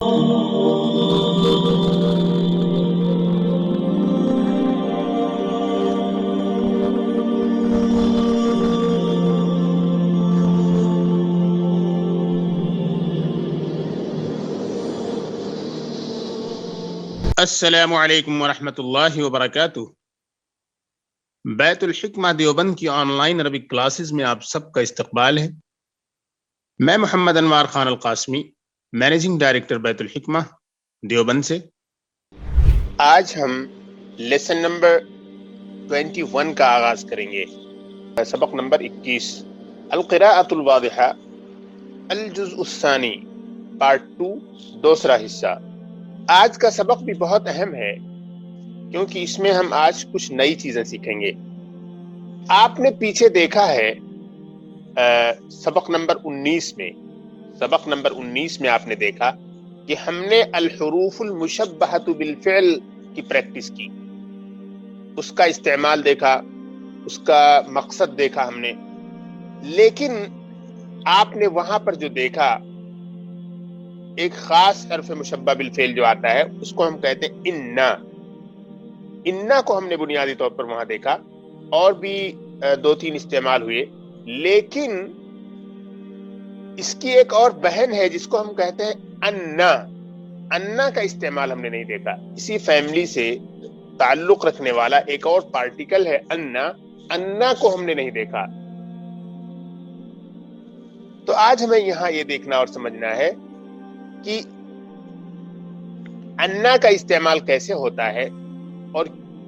السلام علیکم ورحمۃ اللہ وبرکاتہ۔ بیت الحکمہ دیوبند کی آن لائن عربک کلاسز میں آپ سب کا استقبال ہے۔ میں محمد انوار خان القاسمی، مینیجنگ ڈائریکٹر بیت الحکمہ دیوبند سے۔ آج ہم لیسن نمبر 21 کا آغاز کریں گے، سبق نمبر 21، القراءۃ الواضحہ، الجزء الثانی، پارٹ 2، دوسرا حصہ۔ آج کا سبق بھی بہت اہم ہے کیونکہ اس میں ہم آج کچھ نئی چیزیں سیکھیں گے۔ آپ نے پیچھے دیکھا ہے سبق نمبر 19 میں آپ نے دیکھا کہ ہم نے الحروف المشبہۃ بالفعل کی پریکٹس کی، اس کا استعمال دیکھا، اس کا مقصد دیکھا ہم نے۔ لیکن آپ نے وہاں پر جو دیکھا، ایک خاص حرف مشبہ بالفعل جو آتا ہے اس کو ہم کہتے ہیں انا کو ہم نے بنیادی طور پر وہاں دیکھا، اور بھی 2-3 استعمال ہوئے، لیکن اس کی ایک اور بہن ہے جس کو ہم کہتے ہیں انا کا استعمال ہم نے نہیں دیکھا۔ اسی فیملی سے تعلق رکھنے والا ایک اور پارٹیکل ہے انا کو ہم نے نہیں دیکھا۔ تو آج ہمیں یہاں یہ دیکھنا اور سمجھنا ہے کہ انا کا استعمال کیسے ہوتا ہے اور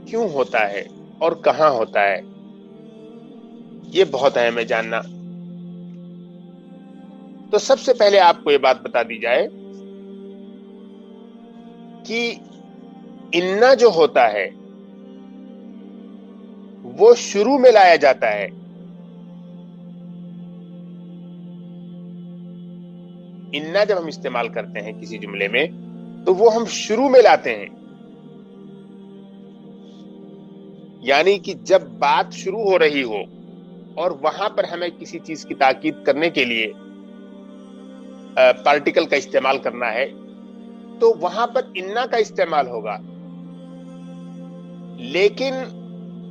کیوں ہوتا ہے اور کہاں ہوتا ہے، یہ بہت اہم ہے جاننا۔ تو سب سے پہلے آپ کو یہ بات بتا دی جائے کہ انا جو ہوتا ہے وہ شروع میں لایا جاتا ہے۔ انا جب ہم استعمال کرتے ہیں کسی جملے میں تو وہ ہم شروع میں لاتے ہیں، یعنی کہ جب بات شروع ہو رہی ہو اور وہاں پر ہمیں کسی چیز کی تاکید کرنے کے لیے پارٹیکل کا استعمال کرنا ہے تو وہاں پر انا کا استعمال ہوگا۔ لیکن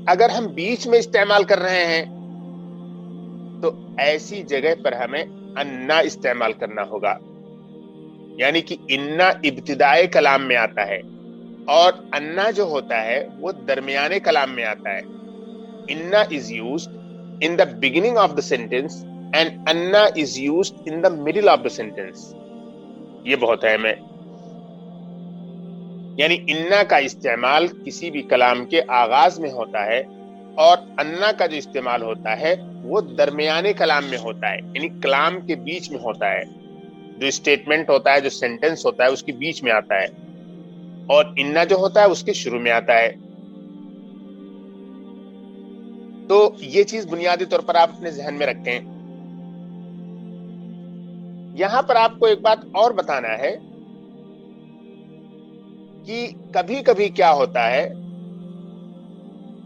اگر ہم بیچ میں استعمال کر رہے ہیں تو ایسی جگہ پر ہمیں انا استعمال کرنا ہوگا، یعنی کہ انا ابتدائے کلام میں آتا ہے اور انا جو ہوتا ہے وہ درمیانے کلام میں آتا ہے۔ انا is used in the beginning of the sentence and anna is used in the middle of the sentence۔ یہ بہت اہم ہے، یعنی انا کا استعمال کسی بھی کلام کے آغاز میں ہوتا ہے اور انا کا جو استعمال ہوتا ہے وہ درمیانے کلام میں ہوتا ہے، یعنی کلام کے بیچ میں ہوتا ہے۔ جو اسٹیٹمنٹ ہوتا ہے، جو سینٹنس ہوتا ہے، اس کے بیچ میں آتا ہے، اور انا جو ہوتا ہے اس کے شروع میں آتا ہے۔ تو یہ چیز بنیادی طور پر آپ اپنے ذہن میں رکھیں۔ یہاں پر آپ کو ایک بات اور بتانا ہے کہ کبھی کبھی کیا ہوتا ہے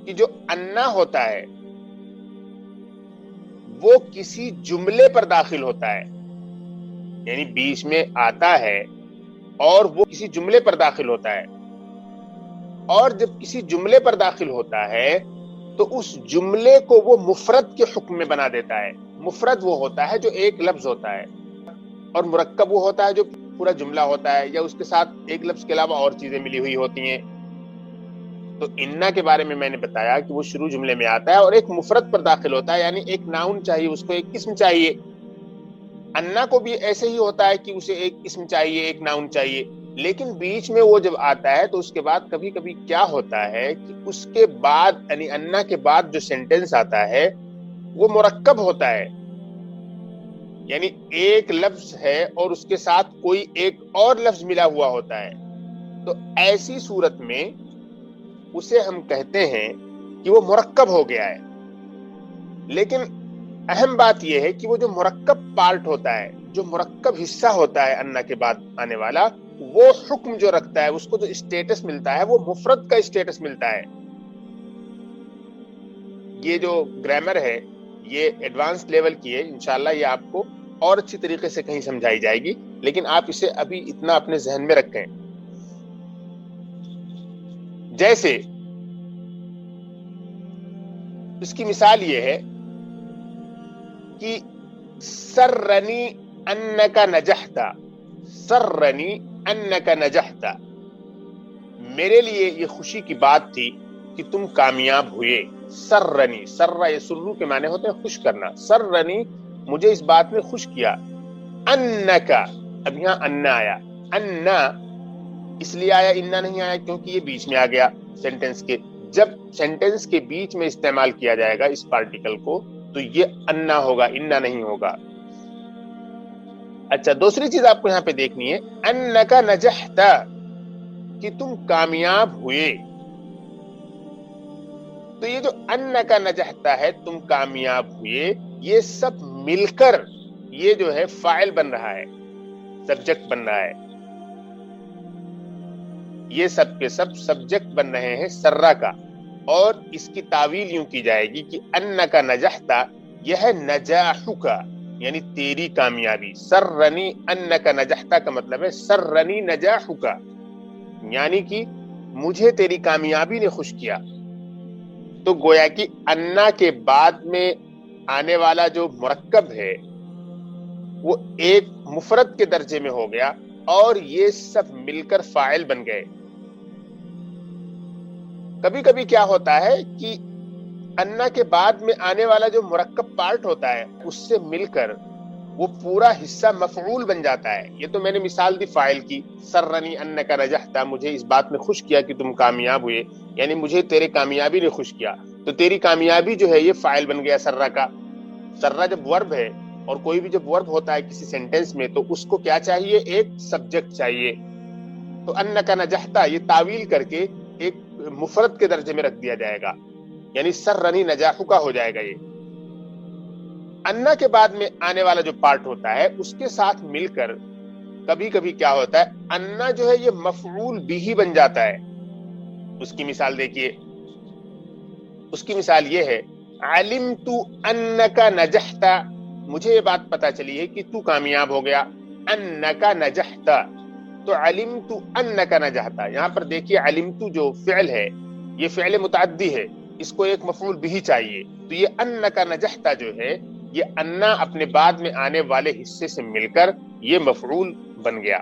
کہ جو انا ہوتا ہے وہ کسی جملے پر داخل ہوتا ہے، یعنی بیچ میں آتا ہے اور وہ کسی جملے پر داخل ہوتا ہے، اور جب کسی جملے پر داخل ہوتا ہے تو اس جملے کو وہ مفرد کے حکم میں بنا دیتا ہے۔ مفرد وہ ہوتا ہے جو ایک لفظ ہوتا ہے، اور مرکب وہ ہوتا ہے جو پورا جملہ ہوتا ہے یا اس کے ساتھ ایک لفظ کے علاوہ اور چیزیں ملی ہوئی ہوتی ہیں۔ تو انا کے بارے میں نے بتایا کہ وہ شروع جملے میں آتا ہے اور ایک مفرد پر داخل ہوتا ہے، یعنی ایک ناؤن چاہیے، اس کو ایک اسم چاہیے۔ انا کو بھی ایسے ہی ہوتا ہے کہ اسے ایک اسم چاہیے، ایک ناؤن چاہیے، لیکن بیچ میں وہ جب آتا ہے تو اس کے بعد کبھی کبھی کیا ہوتا ہے کہ اس کے بعد، یعنی انا کے بعد جو سینٹنس آتا ہے وہ مرکب ہوتا ہے، یعنی ایک لفظ ہے اور اس کے ساتھ کوئی ایک اور لفظ ملا ہوا ہوتا ہے۔ تو ایسی صورت میں اسے ہم کہتے ہیں کہ وہ مرکب ہو گیا ہے۔ لیکن اہم بات یہ ہے کہ وہ جو مرکب پارٹ ہوتا ہے، جو مرکب حصہ ہوتا ہے انا کے بعد آنے والا، وہ حکم جو رکھتا ہے، اس کو جو اسٹیٹس ملتا ہے وہ مفرد کا اسٹیٹس ملتا ہے۔ یہ جو گرامر ہے یہ ایڈوانس لیول کی ہے، انشاءاللہ یہ آپ کو اور اچھی طریقے سے کہیں سمجھائی جائے گی، لیکن آپ اسے ابھی اتنا اپنے ذہن میں رکھیں. جیسے اس کی مثال یہ ہے کہ سرنی انک نجحت، سرنی انک نجحت، میرے لیے یہ خوشی کی بات تھی کہ تم کامیاب ہوئے. سرنی، سر یسرو کے معنی ہوتے ہیں خوش کرنا. سرنی، مجھے اس بات میں خوش کیا. انک، اب یہاں انا آیا. انا اس لیے آیا، انا نہیں آیا کیونکہ یہ بیچ میں آ گیا سینٹینس کے. جب سینٹینس کے بیچ میں استعمال کیا جائے گا اس پارٹیکل کو تو یہ انا ہوگا، انا نہیں ہوگا. اچھا، دوسری چیز آپ کو یہاں پہ دیکھنی ہے، انک نجحت، کہ تم کامیاب ہوئے. تو یہ جو انک نجحت ہے، تم کامیاب ہوئے، یہ سب مل کر یہ جو ہے فاعل بن رہا ہے، سبجیکٹ بن رہا ہے. یہ سب کے سب سبجیکٹ بن رہے ہیں سرہ کا. اور اس کی تعویل یوں کی جائے گی کہ انک نجحت، یہ ہے نجاحک، یعنی تیری کامیابی. سرنی انک نجحت کا مطلب ہے سرنی نجاحک، یعنی کہ مجھے تیری کامیابی نے خوش کیا. تو گویا کہ انا کے بعد میں آنے والا جو مرکب ہے وہ ایک مفرد کے درجے میں ہو گیا اور یہ سب مل کر فاعل بن گئے. کبھی کبھی کیا ہوتا ہے کہ انا کے بعد میں آنے والا جو مرکب پارٹ ہوتا ہے اس سے مل کر وہ پورا حصہ مفعول بن جاتا ہے. یہ تو میں نے مثال دی فاعل کی، سرنی انک نجحت، مجھے اس بات میں خوش کیا کہ تم کامیاب ہوئے، یعنی مجھے تیرے کامیابی نے خوش کیا. تو تیری کامیابی جو ہے یہ فاعل بن گیا سرہ کا. سرہ جب ورب ہے اور کوئی بھی جب ورب ہوتا ہے کسی سینٹینس میں تو اس کو کیا چاہیے؟ ایک سبجیکٹ چاہیے. تو انک نجحت یہ تعویل کر کے ایک مفرد کے درجے میں رکھ دیا جائے گا، یعنی سرنی نجاحک ہو جائے گا. یہ انا کے بعد میں آنے والا جو پارٹ ہوتا ہے اس کے ساتھ مل کر کبھی کبھی کیا ہوتا ہے، انا جو ہے یہ مفعول بھی بن جاتا ہے. اس کی مثال دیکھیے، اس کی مثال یہ ہے، علمت انک نجحت، مجھے یہ بات پتا چلی ہے کہ تو کامیاب ہو گیا. انک نجحت، تو علمت انک نجحت، یہاں پر دیکھیے علمت جو فعل ہے یہ فعل متعدی ہے، اس کو ایک مفعول بھی چاہیے. تو یہ انک نجحت جو ہے یہ انا اپنے بعد میں آنے والے حصے سے مل کر یہ مفعول بن گیا.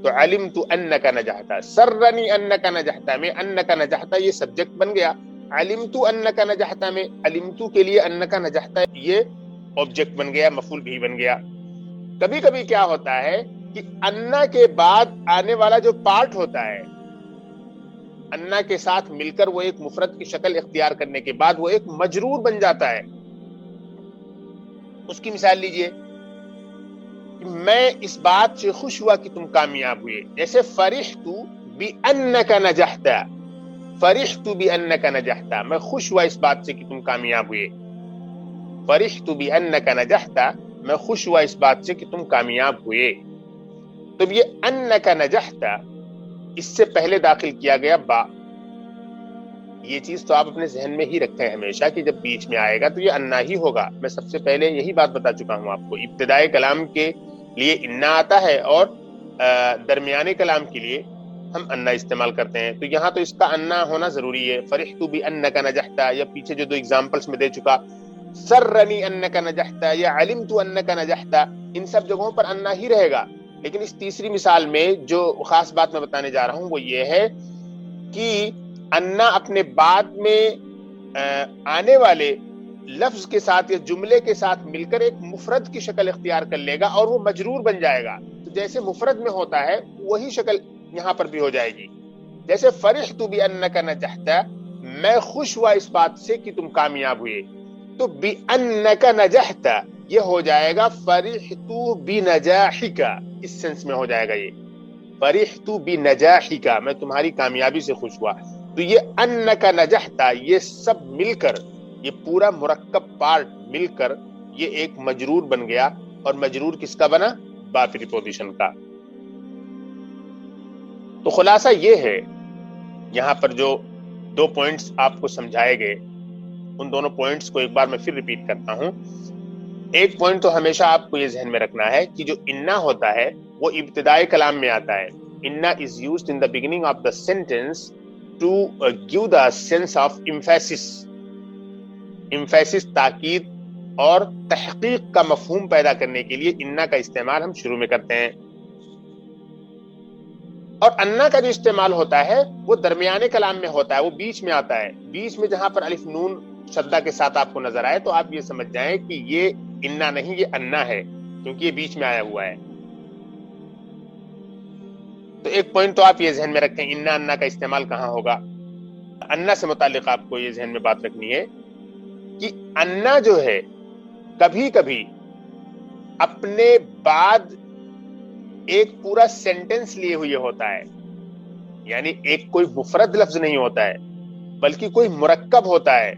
تو علمت انک نجحت، سرنی انک نجحت میں انک نجحت یہ سبجیکٹ بن گیا. علمت انک نجحت میں علمت کے لیے انک نجحت یہ آبجیکٹ بن گیا، مفعول بھی بن گیا. کبھی کبھی کیا ہوتا ہے کہ انا کے بعد آنے والا جو پارٹ ہوتا ہے انا کے ساتھ مل کر وہ ایک مفرد کی شکل اختیار کرنے کے بعد وہ ایک مجرور بن جاتا ہے. اس کی مثال لیجئے، میں اس بات سے خوش ہوا کہ تم کامیاب ہوئے. جیسے فرحت بانک نجحت، فرحت بانک نجحت، میں خوش ہوا اس بات سے کہ تم کامیاب ہوئے. فرحت بانک نجحت، میں خوش ہوا اس بات سے کہ تم کامیاب ہوئے. تو یہ انک نجحت اس سے پہلے داخل کیا گیا با. یہ چیز تو آپ اپنے ذہن میں ہی رکھیں ہمیشہ کہ جب بیچ میں آئے گا تو یہ انا ہی ہوگا. میں سب سے پہلے یہی بات بتا چکا ہوں آپ کو، ابتدائی کلام کے لیے انا آتا ہے اور درمیانے کلام کے لیے ہم انا استعمال کرتے ہیں. تو یہاں تو اس کا انا ہونا ضروری ہے. فرحت بانک نجحت، یا پیچھے جو دو ایگزامپلس میں دے چکا، سرنی انک نجحت یا علمت انک نجحت، ان سب جگہوں پر انا ہی رہے گا. لیکن اس تیسری مثال میں جو خاص بات میں بتانے جا رہا ہوں وہ یہ ہے کہ انا اپنے بعد میں آنے والے لفظ کے ساتھ یا جملے کے ساتھ مل کر ایک مفرد کی شکل اختیار کر لے گا اور وہ مجرور بن جائے گا. تو جیسے مفرد میں ہوتا ہے وہی شکل یہاں پر بھی ہو جائے گی. جیسے فرحت بانک نجحت، میں خوش ہوا اس بات سے کہ تم کامیاب ہوئے. تو بانک نجحت یہ ہو جائے گا فرحت بنجاحک، اس سینس میں ہو جائے گا یہ فرحت بنجاحک، میں تمہاری کامیابی سے خوش ہوا. تو یہ انک نجحت یہ سب مل کر، یہ پورا مرکب پارٹ مل کر یہ ایک مجرور بن گیا. اور مجرور کس کا بنا؟ با پریپوزیشن کا. تو خلاصہ یہ ہے، یہاں پر جو دو پوائنٹس آپ کو سمجھائے گئے ان دونوں پوائنٹس کو ایک بار میں پھر ریپیٹ کرتا ہوں. ایک پوائنٹ تو ہمیشہ آپ کو یہ ذہن میں رکھنا ہے کہ جو انا ہوتا ہے وہ ابتدائی کلام میں آتا ہے. انا is used in the beginning of the sentence to give the sense of emphasis. emphasis تاکید اور تحقیق کا مفہوم پیدا کرنے کے لیے انا کا استعمال ہم شروع میں کرتے ہیں. اور انا کا جو استعمال ہوتا ہے وہ درمیانے کلام میں ہوتا ہے, وہ بیچ میں آتا ہے. بیچ میں جہاں پر الف نون شدہ کے ساتھ آپ کو نظر آئے تو آپ یہ سمجھ جائیں کہ یہ انا نہیں, یہ انا ہے, کیونکہ یہ بیچ میں آیا ہوا ہے. تو ایک پوائنٹ تو آپ یہ ذہن میں رکھیں, انا کا استعمال کہاں ہوگا. انا سے متعلق آپ کو یہ ذہن میں بات رکھنی ہے کہ انا جو ہے کبھی کبھی اپنے بعد ایک پورا سینٹنس لیے ہوئے ہوتا ہے, یعنی ایک کوئی مفرد لفظ نہیں ہوتا ہے بلکہ کوئی مرکب ہوتا ہے.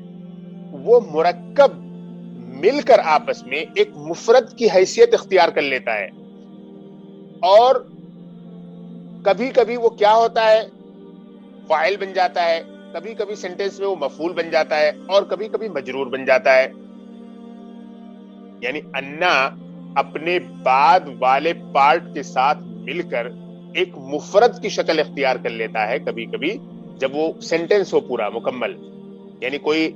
وہ مرکب مل کر آپس میں ایک مفرد کی حیثیت اختیار کر لیتا ہے, اور کبھی کبھی وہ کیا ہوتا ہے, فاعل بن جاتا ہے, کبھی کبھی سینٹنس میں وہ مفعول بن جاتا ہے, اور کبھی کبھی مجرور بن جاتا ہے. یعنی انا اپنے بعد والے پارٹ کے ساتھ مل کر ایک مفرد کی شکل اختیار کر لیتا ہے کبھی کبھی, جب وہ سینٹنس ہو پورا مکمل, یعنی کوئی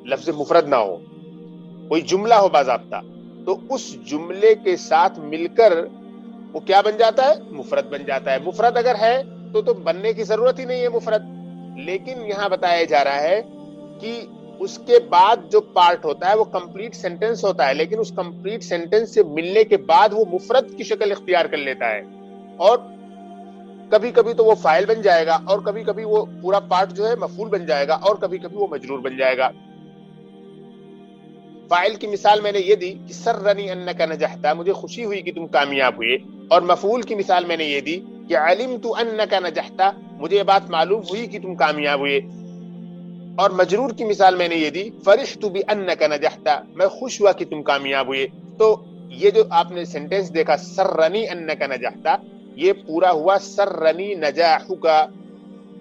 لفظ مفرد نہ ہو, کوئی جملہ ہو باضابطہ, تو اس جملے کے ساتھ مل کر وہ کیا بن جاتا ہے, مفرد بن جاتا ہے. مفرد اگر ہے تو بننے کی ضرورت ہی نہیں ہے مفرد, لیکن یہاں بتایا جا رہا ہے کہ اس کے بعد جو پارٹ ہوتا ہے وہ کمپلیٹ سینٹنس ہوتا ہے, لیکن اس کمپلیٹ سینٹنس سے ملنے کے بعد وہ مفرد کی شکل اختیار کر لیتا ہے, اور کبھی کبھی تو وہ فاعل بن جائے گا, اور کبھی کبھی وہ پورا پارٹ جو ہے مفعول بن جائے گا, اور کبھی کبھی وہ مجرور بن جائے گا. فاعل کی مثال میں نے یہ دی کہ سرنی انک نجحت, مجھے خوشی ہوئی کہ تم کامیاب ہوئے. اور مفعول کی مثال میں نے یہ دی کہ علمت انک نجحت, مجھے یہ بات معلوم ہوئی کہ تم کامیاب ہوئے. اور مجرور کی مثال میں نے یہ دی فرحت بانک نجحت, میں خوش ہوا کہ تم کامیاب ہوئے. تو یہ جو آپ نے سینٹنس دیکھا سرنی انک نجحت, یہ پورا ہوا سرنی نجاحک,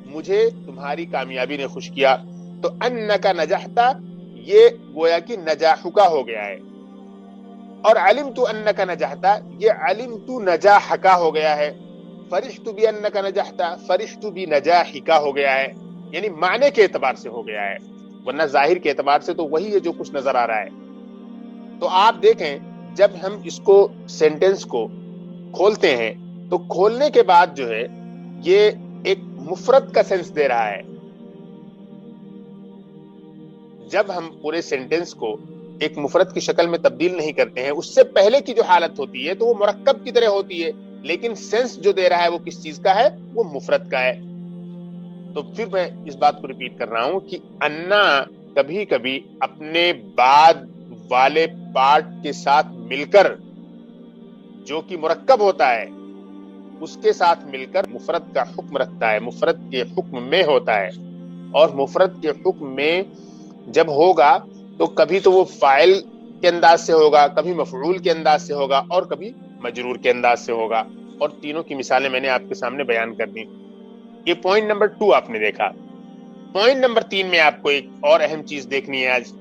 مجھے تمہاری کامیابی نے خوش کیا. تو انک نجحت یہ گویا کہ نجاحک ہو گیا ہے, اور علمت انک نجحت یہ علمت نجاحک ہو گیا ہے. فرحت بانک نجحت فرحت بنجاحک ہو گیا ہے, یعنی معنی کے اعتبار سے ہو گیا ہے, ورنہ ظاہر کے اعتبار سے تو وہی ہے جو کچھ نظر آ رہا ہے. تو آپ دیکھیں جب ہم اس کو سینٹنس کو کھولتے ہیں تو کھولنے کے بعد جو ہے یہ ایک مفرد کا سینس دے رہا ہے. جب ہم پورے سینٹنس کو ایک مفرد کی شکل میں تبدیل نہیں کرتے ہیں, اس سے پہلے کی جو حالت ہوتی ہے تو وہ مرکب کی طرح ہوتی ہے, لیکن سینس جو دے رہا ہے وہ کس چیز کا ہے, وہ مفرد کا ہے. تو پھر میں اس بات کو ریپیٹ کر رہا ہوں کہ انا کبھی کبھی اپنے بعد والے پارٹ کے ساتھ مل کر جو کہ مرکب ہوتا ہے اس کے ساتھ مل کر مفرد کا حکم رکھتا ہے, مفرد کے حکم میں ہوتا ہے. اور مفرد کے حکم میں جب ہوگا تو کبھی تو وہ فاعل کے انداز سے ہوگا, کبھی مفعول کے انداز سے ہوگا, اور کبھی مجرور کے انداز سے ہوگا. اور تینوں کی مثالیں میں نے آپ کے سامنے بیان کر دی. یہ پوائنٹ نمبر 2 آپ نے دیکھا. پوائنٹ نمبر 3 میں آپ کو ایک اور اہم چیز دیکھنی ہے آج,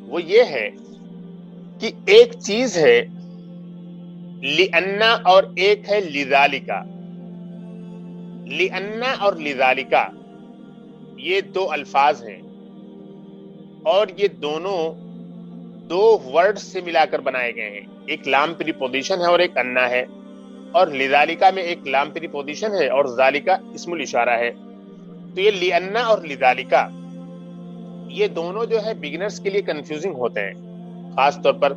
وہ یہ ہے کہ ایک چیز ہے لِأَنَّ اور ایک ہے لِذَالِكَ. لِأَنَّ اور لِذَالِكَ یہ دو الفاظ ہیں, اور یہ دونوں دو ورڈ سے ملا کر بنائے گئے ہیں. ایک لام پریپوزیشن ہے اور ایک انا ہے, اور لذالکا میں ایک لام پریپوزیشن ہے اور ذالکا اسم الاشارہ ہے. تو یہ لِأَنَّ اور لذالکا یہ دونوں جو ہے بگنرز کے لیے کنفیوزنگ ہوتے ہیں, خاص طور پر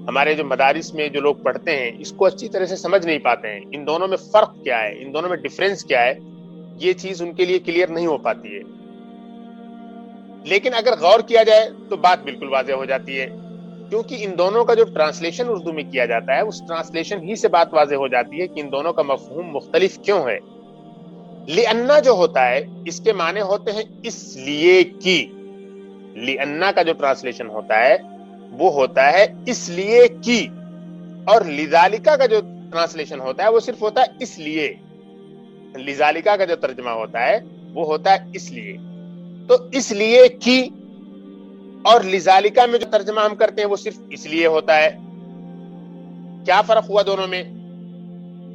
ہمارے جو مدارس میں جو لوگ پڑھتے ہیں اس کو اچھی طرح سے سمجھ نہیں پاتے ہیں. ان دونوں میں فرق کیا ہے, ان دونوں میں ڈفرینس کیا ہے, یہ چیز ان کے لیے کلیئر نہیں ہو پاتی ہے. لیکن اگر غور کیا جائے تو بات بالکل واضح ہو جاتی ہے, کیونکہ ان دونوں کا جو ٹرانسلیشن اردو میں کیا جاتا ہے اس ٹرانسلیشن ہی سے بات واضح ہو جاتی ہے کہ ان دونوں کا مفہوم مختلف کیوں ہے. لِأَنَّ جو ہوتا ہے اس کے معنی ہوتے ہیں اس لیے کی. لِأَنَّ کا جو ٹرانسلیشن ہوتا ہے وہ ہوتا ہے اس لیے کی, اور لِذَالِكَ کا جو ٹرانسلیشن ہوتا ہے وہ صرف ہوتا ہے اس لیے. لِذَالِكَ کا جو ترجمہ ہوتا ہے وہ ہوتا ہے اس لیے. تو اس لیے کی اور لذالکا میں جو ترجمہ ہم کرتے ہیں وہ صرف اس لیے ہوتا ہے. کیا فرق ہوا دونوں میں؟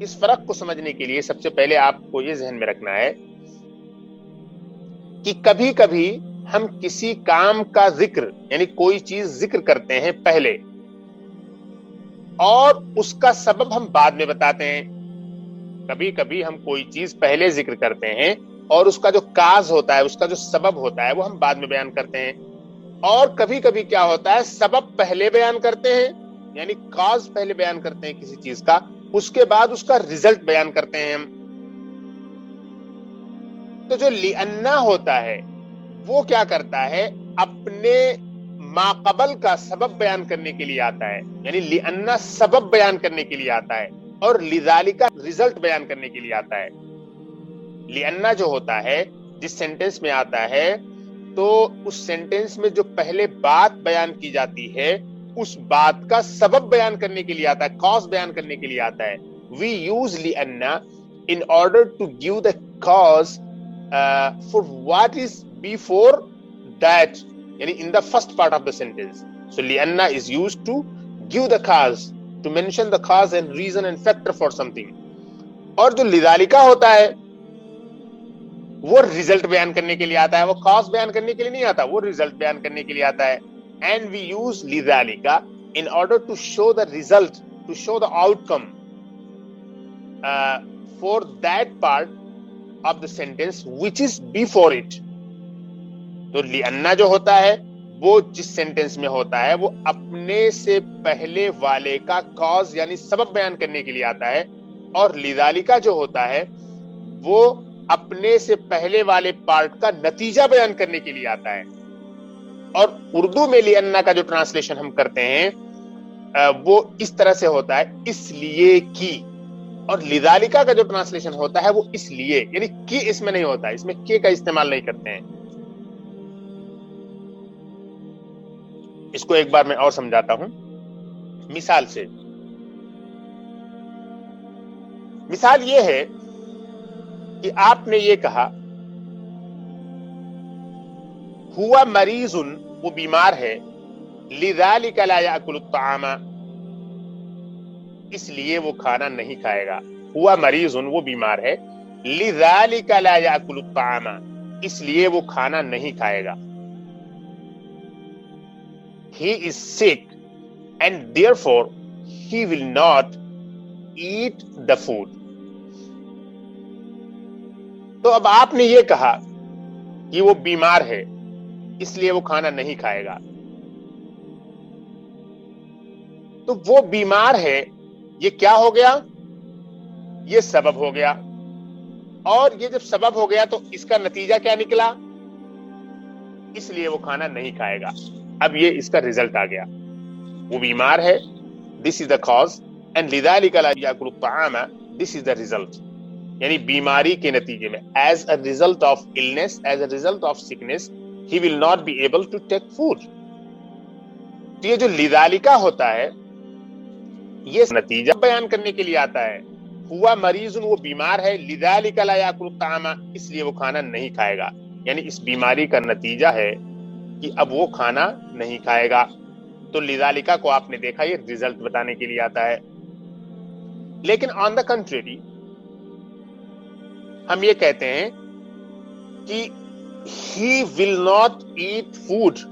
اس فرق کو سمجھنے کے لیے سب سے پہلے آپ کو یہ ذہن میں رکھنا ہے کہ کبھی کبھی ہم کسی کام کا ذکر یعنی کوئی چیز ذکر کرتے ہیں پہلے اور اس کا سبب ہم بعد میں بتاتے ہیں. کبھی کبھی ہم کوئی چیز پہلے ذکر کرتے ہیں اور اس کا جو کاز ہوتا ہے، اس کا جو سبب ہوتا ہے وہ ہم بعد میں بیان کرتے ہیں. اور کبھی کبھی کیا ہوتا ہے، سبب پہلے بیان کرتے ہیں یعنی کاز پہلے بیان کرتے ہیں کسی چیز کا، اس کے بعد اس کا ریزلٹ بیان کرتے ہیں ہم. تو جو لِأَنَّا ہوتا ہے وہ کیا کرتا ہے، اپنے ماقبل کا سبب بیان کرنے کے لیے آتا ہے، یعنی لِأَنَّا سبب بیان کرنے کے لیے آتا ہے اور لِذَالِکَ رزلٹ بیان کرنے کے لیے آتا ہے. لِأَنَّا جو ہوتا ہے جس سینٹنس میں آتا ہے تو اس سینٹنس میں جو پہلے بات بیان کی جاتی ہے اس بات کا سبب بیان کرنے کے لیے آتا ہے، کاز بیان کرنے کے لیے آتا ہے. We use لِأَنَّا in order to give the cause for what is before that, یعنی in the first part of the sentence. So لِأَنَّا is used to give the cause, to mention the cause and reason and factor for something. اور جو لذالکا ہوتا ہے وہ result بیان کرنے کے لیے آتا ہے، وہ کاز بیان کرنے کے لیے نہیں آتا، وہ ریزلٹ بیان کرنے کے لیے آتا ہے. And we use لذالکا in order to show the result, to show the outcome for that part of the sentence which is before it. تو لِأَنَّا جو ہوتا ہے وہ جس سینٹنس میں ہوتا ہے وہ اپنے سے پہلے والے کا کاز یعنی سبب بیان کرنے کے لیے آتا ہے، اور لذالکا جو ہوتا ہے وہ اپنے سے پہلے والے پارٹ کا نتیجہ بیان کرنے کے لیے آتا ہے. اور اردو میں لِأَنَّا کا جو ٹرانسلیشن ہم کرتے ہیں وہ اس طرح سے ہوتا ہے، اس لیے کی، اور لذالکا کا جو ٹرانسلیشن ہوتا ہے وہ اس لیے، یعنی کی اس میں نہیں ہوتا، اس میں کی کا استعمال نہیں کرتے ہیں. اس کو ایک بار میں اور سمجھاتا ہوں مثال سے. مثال یہ ہے کہ آپ نے یہ کہا ہوا مریض، وہ بیمار ہے، لذالک لا یاکل الطعام، اس لیے وہ کھانا نہیں کھائے گا. ہوا مریض، وہ بیمار ہے، لذالک لا یاکل الطعام، اس لیے وہ کھانا نہیں کھائے گا. He is sick and therefore he will not eat the food. تو اب آپ نے یہ کہا کہ وہ بیمار ہے اس لیے وہ کھانا نہیں کھائے گا. تو وہ بیمار ہے یہ کیا ہو گیا؟ یہ سبب ہو گیا، اور یہ جب سبب ہو گیا تو اس کا نتیجہ کیا نکلا؟ اس لیے وہ کھانا نہیں کھائے گا. اب یہ اس کا ریزلٹ آ گیا، وہ بیمار ہے، دس از دا کاز، اینڈ لذالک لا یاکل الطعام، دس از دا ریزلٹ. یعنی بیماری کے نتیجے میں as a result of illness, as a result of sickness he will not be able to take food. تو یہ جو لذالکا ہوتا ہے یہ نتیجہ بیان کرنے کے لیے آتا ہے. ہوا مریض، وہ بیمار ہے، لذالک لا یاکل الطعام، اس لیے وہ کھانا نہیں کھائے گا، یعنی اس بیماری کا نتیجہ ہے کہ اب وہ کھانا نہیں کھائے گا. تو لذالکا کو آپ نے دیکھا یہ ریزلٹ بتانے کے لیے آتا ہے. لیکن آن دا کنٹریری ہم یہ کہتے ہیں کہ he will not eat food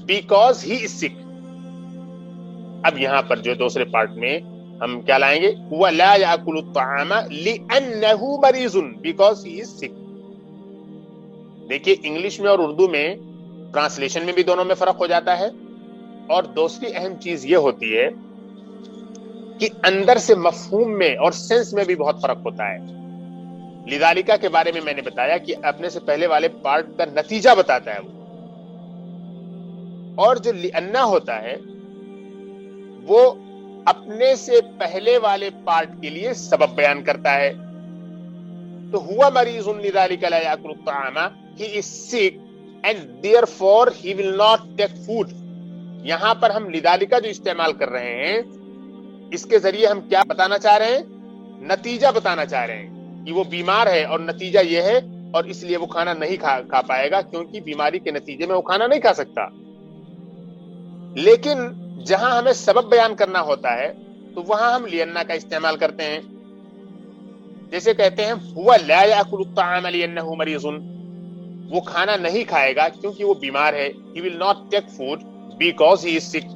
because he is sick. اب یہاں پر جو دوسرے پارٹ میں ہم کیا لائیں گے؟ هو لا يأكل الطعام لأنه مریض because he is sick. دیکھیے انگلش میں اور اردو میں ٹرانسلیشن میں بھی دونوں میں فرق ہو جاتا ہے، اور دوسری اہم چیز یہ ہوتی ہے کہ اندر سے مفہوم میں اور سینس میں بھی بہت فرق ہوتا ہے. لذالکا کے بارے میں میں نے بتایا کہ اپنے سے پہلے والے پارٹ کا نتیجہ بتاتا ہے وہ، اور جو لِأَنَّا ہوتا ہے وہ اپنے سے پہلے والے پارٹ کے لیے سبب بیان کرتا ہے. تو ہوا مریض لذالک لا یاکل الطعام، he is sick and therefore he will not take food. یہاں پر ہم لذالکا جو استعمال کر رہے ہیں اس کے ذریعے ہم کیا بتانا چاہ رہے ہیں؟ نتیجہ بتانا چاہ رہے ہیں کہ وہ بیمار ہے اور نتیجہ یہ ہے، اور اس لیے وہ کھانا نہیں کھا پائے گا کیونکہ بیماری کے نتیجے میں وہ کھانا نہیں کھا سکتا. لیکن جہاں ہمیں سبب بیان کرنا ہوتا ہے تو وہاں ہم لِأَنَّ کا استعمال کرتے ہیں. جیسے کہتے ہیں هُوَ لَا يَأْكُلُ الطَّعَامَ لِأَنَّهُ مَرِيضٌ، وہ کھانا نہیں کھائے گا کیونکہ وہ بیمار ہے. He will not take food because he is sick.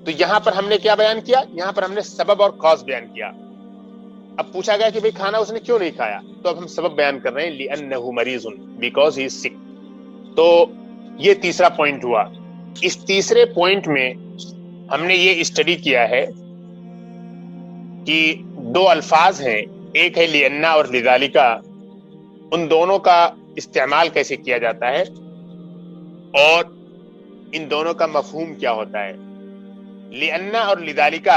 تو یہاں پر ہم نے کیا بیان کیا؟ یہاں پر ہم نے سبب اور کاز بیان کیا. اب پوچھا گیا کہ بھئی کھانا اس نے کیوں نہیں کھایا، تو اب ہم سبب بیان کر رہے ہیں لِأَنَّهُ مَرِيضٌ because he is sick. تو یہ تیسرا پوائنٹ ہوا. اس تیسرے پوائنٹ میں ہم نے یہ اسٹڈی کیا ہے کہ دو الفاظ ہیں، ایک ہے لِأَنَّ اور لِذَالِکَ، ان دونوں کا استعمال کیسے کیا جاتا ہے اور ان دونوں کا مفہوم کیا ہوتا ہے. لِأَنَّ اور لِذَالِکَ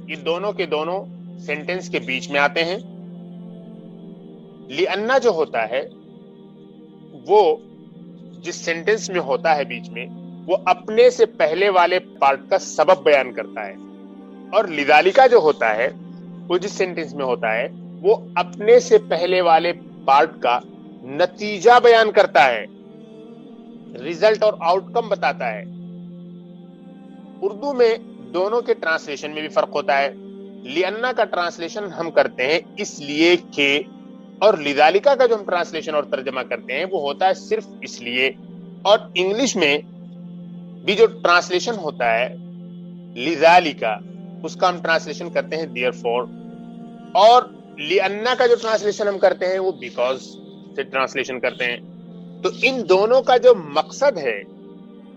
یہ دونوں کے دونوں سینٹنس کے بیچ میں آتے ہیں. لِأَنَّ جو ہوتا ہے وہ جس سینٹنس میں ہوتا ہے بیچ میں، وہ اپنے سے پہلے والے پارٹ کا سبب بیان کرتا ہے، اور لِذَالِکَ جو ہوتا ہے وہ جس سینٹنس میں ہوتا ہے وہ اپنے سے پہلے والے پارٹ کا نتیجہ بیان کرتا ہے، ریزلٹ اور آؤٹ کم بتاتا ہے. اردو میں دونوں کے ٹرانسلیشن میں بھی فرق ہوتا ہے. لِأَنَّ کا ٹرانسلیشن ہم کرتے ہیں اس لیے کہ، اور لِذَالِکَ کا جو ہم ٹرانسلیشن اور ترجمہ کرتے ہیں وہ ہوتا ہے صرف اس لیے. اور انگلش میں بھی جو ٹرانسلیشن ہوتا ہے لِذَالِکَ، اس کا ہم ٹرانسلیشن کرتے ہیں therefore، اور لِأَنَّ کا جو ٹرانسلیشن ہم کرتے ہیں وہ بیکاز سے ٹرانسلیشن کرتے ہیں. تو ان دونوں کا جو مقصد ہے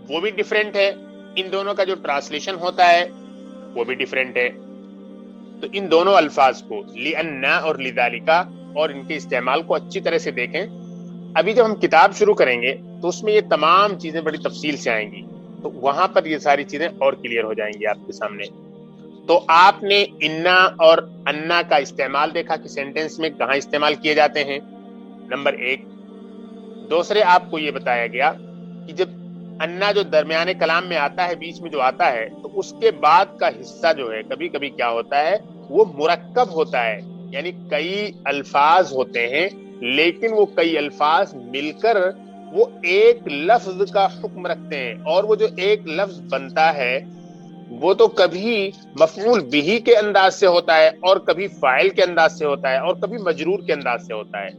وہ بھی ڈیفرنٹ ہے، ان دونوں کا جو ٹرانسلیشن ہوتا ہے وہ بھی ڈیفرنٹ ہے. تو ان دونوں الفاظ کو لِأَنَّ اور لِذَالِکَ اور ان کے استعمال کو اچھی طرح سے دیکھیں. ابھی جب ہم کتاب شروع کریں گے تو اس میں یہ تمام چیزیں بڑی تفصیل سے آئیں گی، تو وہاں پر یہ ساری چیزیں اور کلیئر ہو جائیں گی آپ کے سامنے. تو آپ نے انا اور انا کا استعمال دیکھا کہ سینٹنس میں کہاں استعمال کیے جاتے ہیں، نمبر ایک. دوسرے آپ کو یہ بتایا گیا کہ جب انا جو درمیانے کلام میں آتا ہے، بیچ میں جو آتا ہے، تو اس کے بعد کا حصہ جو ہے کبھی کبھی کیا ہوتا ہے وہ مرکب ہوتا ہے، یعنی کئی الفاظ ہوتے ہیں لیکن وہ کئی الفاظ مل کر وہ ایک لفظ کا حکم رکھتے ہیں، اور وہ جو ایک لفظ بنتا ہے وہ تو کبھی مفعول بہ کے انداز سے ہوتا ہے، اور کبھی فاعل کے انداز سے ہوتا ہے، اور کبھی مجرور کے انداز سے ہوتا ہے.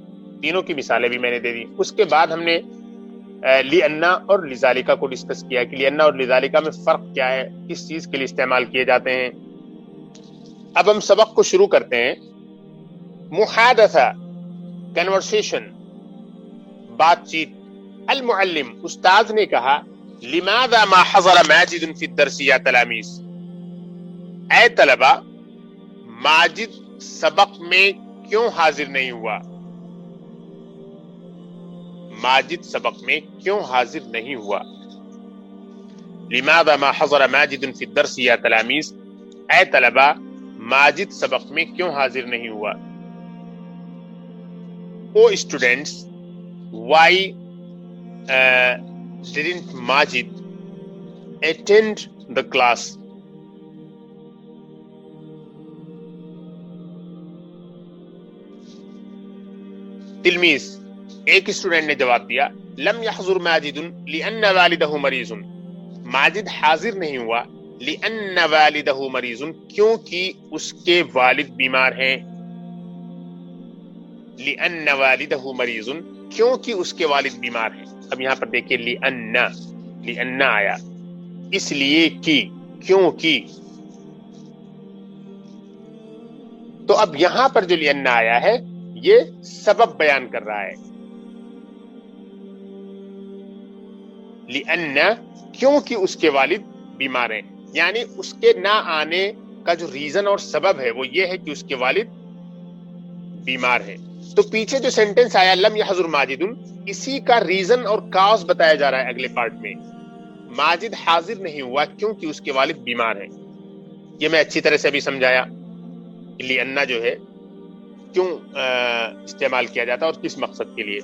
تینوں کی مثالیں بھی میں نے دے دی. اس کے بعد ہم نے لِأَنَّ اور لِذَالِکَ کو ڈسکس کیا کہ لِأَنَّ اور لِذَالِکَ میں فرق کیا ہے، کس چیز کے لیے استعمال کیے جاتے ہیں. اب ہم سبق کو شروع کرتے ہیں. محادثہ، کنورسیشن، بات چیت. المعلم، استاذ نے کہا، لماذا ما حضر ماجد فی الدرس یا تلاميذ، اے طلبہ ماجد سبق میں کیوں حاضر نہیں ہوا؟ ماجد سبق میں کیوں حاضر نہیں ہوا؟ لماذا ما حضر ماجد فی الدرس یا تلاميذ، اے طلبہ ماجد سبق میں کیوں حاضر نہیں ہوا؟ او students, why didn't Majid attend the class؟ تلمیذ، ایک اسٹوڈنٹ نے جواب دیا، لم يحضر ماجد لأن والدہ مریض، ماجد حاضر نہیں ہوا لأن والدہ مریض، کیونکہ اس کے والد بیمار ہیں. لأن والدہ مریض، کیونکہ اس کے والد بیمار ہیں. اب یہاں پر دیکھیے لأن آیا، اس لیے کی، کیونکہ. تو اب یہاں پر جو لأن آیا ہے یہ سبب بیان کر رہا ہے. لأن، کیونکہ اس کے والد بیمار ہیں، یعنی اس کے نہ آنے کا جو ریزن اور سبب ہے وہ یہ ہے کہ اس کے والد بیمار ہیں. تو پیچھے جو سینٹنس آیا لم يحضر ماجد، اسی کا ریزن اور کاز بتایا جا رہا ہے اگلے پارٹ میں. ماجد حاضر نہیں ہوا کیونکہ اس کے والد بیمار ہیں. یہ میں اچھی طرح سے ابھی سمجھایا کہ لأن جو ہے کیوں استعمال کیا جاتا ہے اور کس مقصد کے لیے،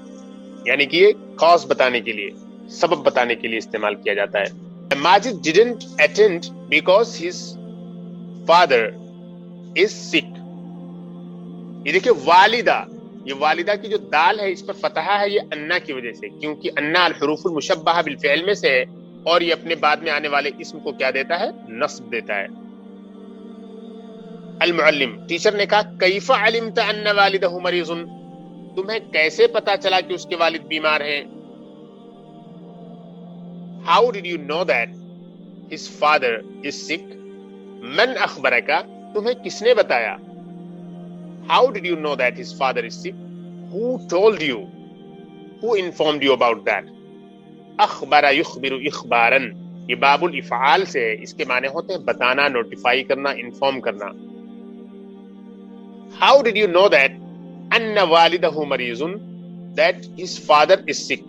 یعنی کہ یہ کاز بتانے کے لیے، سبب بتانے کے لیے استعمال کیا جاتا ہے. Majid didn't attend because his father is sick. یہ دیکھیں والدہ، یہ والدہ کی جو دال ہے اس پر فتحہ ہے یہ انا کی وجہ سے، کیونکہ انا الحروف المشبہہ بالفعل میں سے ہے اور یہ اپنے بعد میں آنے والے اسم کو کیا دیتا ہے؟ نصب دیتا ہے۔ المعلم، ٹیچر نے کہا کیف علمت ان والدہ مریض، تمہیں کیسے پتا چلا کہ اس کے والد بیمار ہیں؟ How did you know that his father is sick? من اخبرک، تمہیں کس نے بتایا؟ How did you know that his father is sick? Who told you? Who informed you about that? اخبر یخبر اخبارا، یہ باب الافعال سے ہے، اس کے معنی ہوتے ہیں بتانا، نوٹیفائی کرنا، انفارم کرنا۔ How did you know that ان والدہ مریض، that his father is sick؟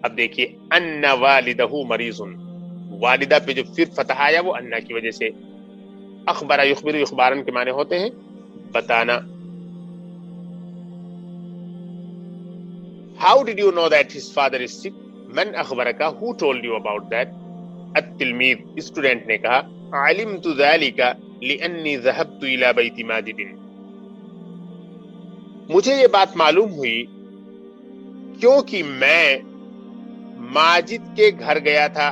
اب دیکھیے ان والدہ مریض، والدہ پہ جو پھر فتح آیا وہ انا کی وجہ سے۔ اخبر یخبر اخبارن کے معنی ہوتے ہیں بتانا۔ How did you know that his father is sick? من اخبرک، who told you about that? التلمیذ، اسٹوڈنٹ نے کہا علمت ذلك لأني ذهبت إلى بيت ماجد، مجھے یہ بات معلوم ہوئی کیونکہ میں ماجد کے گھر گیا تھا۔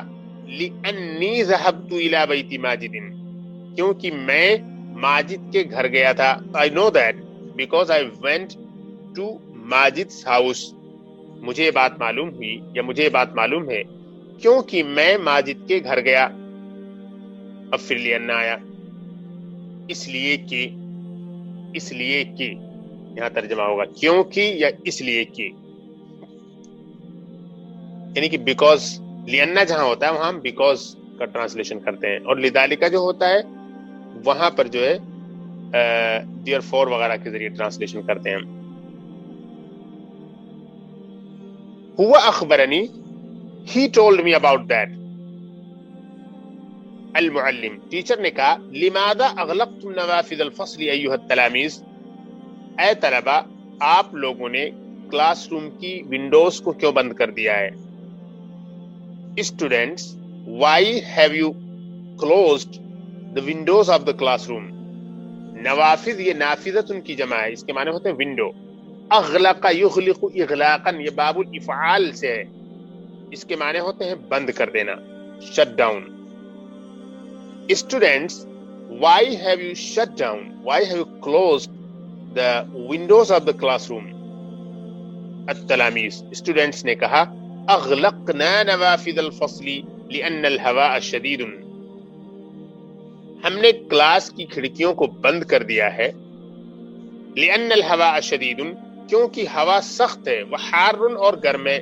لأني ذهبت إلى بيت ماجد، کیونکہ میں ماجد کے گھر گیا تھا۔ I know that because I went to ماجد's house، مجھے یہ بات معلوم ہوئی یا مجھے یہ بات معلوم ہے کیونکہ میں ماجد کے گھر گیا۔ اب پھر لأن آیا، اس لیے کہ یہاں ترجمہ ہوگا کیونکہ یا اس لیے کہ، یعنی کہ بیکاز۔ لأن جہاں ہوتا ہے وہاں ہم بیکاز کا ٹرانسلیشن کرتے ہیں، اور لذالک جو ہوتا ہے وہاں پر جو ہے دیئر فور وغیرہ کے ذریعے ٹرانسلیشن کرتے ہیں۔ ہوا اخبرنی، he told me about that۔ المعلم، ٹیچر نے کہا لماذا اغلقتم نوافذ الفصل ایھا التلاميذ، اے طلبہ آپ لوگوں نے کلاس روم کی ونڈوز کو کیوں بند کر دیا ہے؟ Students, why have you closed the windows of the classroom؟ نوافذ یہ نافذۃ کی جمع ہے، اس کے معنی ہوتے ہیں ونڈو۔ اغلق یغلق اغلاقا، یہ باب الافعال سے ہے، اس کے معنی ہوتے ہیں بند کر دینا، shut down۔ Students, why have you shut down? Why have you closed the windows of the classroom؟ التلاميذ، students نے کہا اغلقنا نوافذ الفصل لأن الهواء شديد، ہم نے کلاس کی کھڑکیوں کو بند کر دیا ہے۔ لأن الهواء شديد، کیونکہ ہوا سخت ہے، وحار اور گرم ہے۔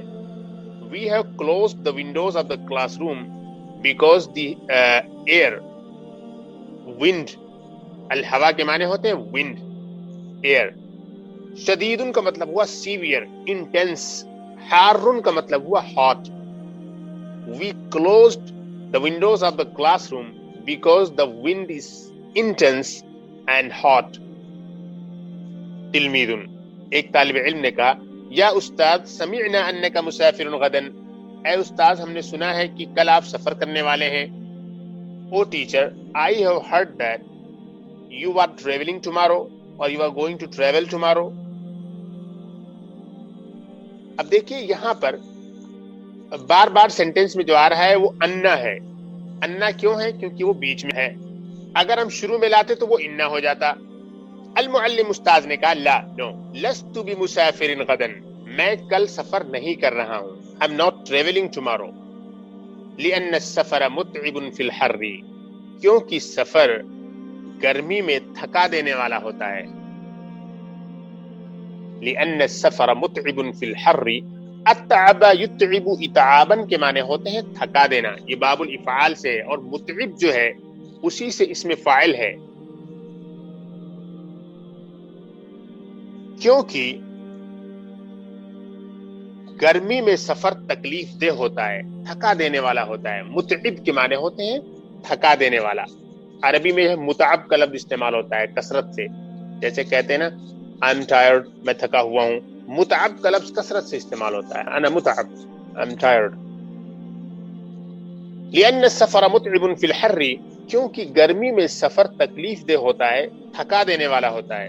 We have closed the windows of the classroom because the air، wind، الہوا کے معنی ہوتے ہیں wind، air۔ شدید کا مطلب ہوا severe، intense۔ حار کا مطلب ہوا hot۔ We closed the windows of the classroom because the wind is intense and hot۔ تلمیذ، ایک طالب علم نے کہا یا استاد سمعنا انک مسافر غدا، اے استاد ہم نے سنا ہے کہ کل آپ سفر کرنے والے ہیں۔ او teacher I have heard that you are traveling tomorrow or you are going to travel tomorrow۔ اب دیکھیے یہاں پر بار بار سینٹینس میں جو آ رہا ہے وہ انا ہے۔ انا کیوں ہے؟ کیونکہ وہ بیچ میں ہے، اگر ہم شروع میں لاتے تو وہ انا ہو جاتا۔ المعلم، استاذ نے کہا لا، نو، لست بمسافر غدا، میں کل سفر نہیں کر رہا ہوں۔ I'm not traveling tomorrow۔ لأن السفر متعب في الحر، کیونکہ سفر گرمی میں تھکا دینے والا ہوتا ہے۔ لأن السفر متعب في الحر، اتعب یتعب اتعابا کے معنی ہوتے ہیں تھکا دینا، یہ باب الافعال سے ہے، اور متعب جو ہے اسی سے اسم فاعل ہے، کیونکہ گرمی میں سفر تکلیف دہ ہوتا ہے، تھکا دینے والا ہوتا ہے۔ متعب کے معنی ہوتے ہیں تھکا دینے والا۔ عربی میں متعب کا لفظ استعمال ہوتا ہے کثرت سے، جیسے کہتے ہیں نا I'm tired، میں تھکا ہوا ہوں۔ متعب کا لفظ کثرت سے استعمال ہوتا ہے، انا متعب، I'm tired۔ لأن السفر متعب في الحر، کیونکہ گرمی میں سفر تکلیف دہ ہوتا ہے، تھکا دینے والا ہوتا ہے۔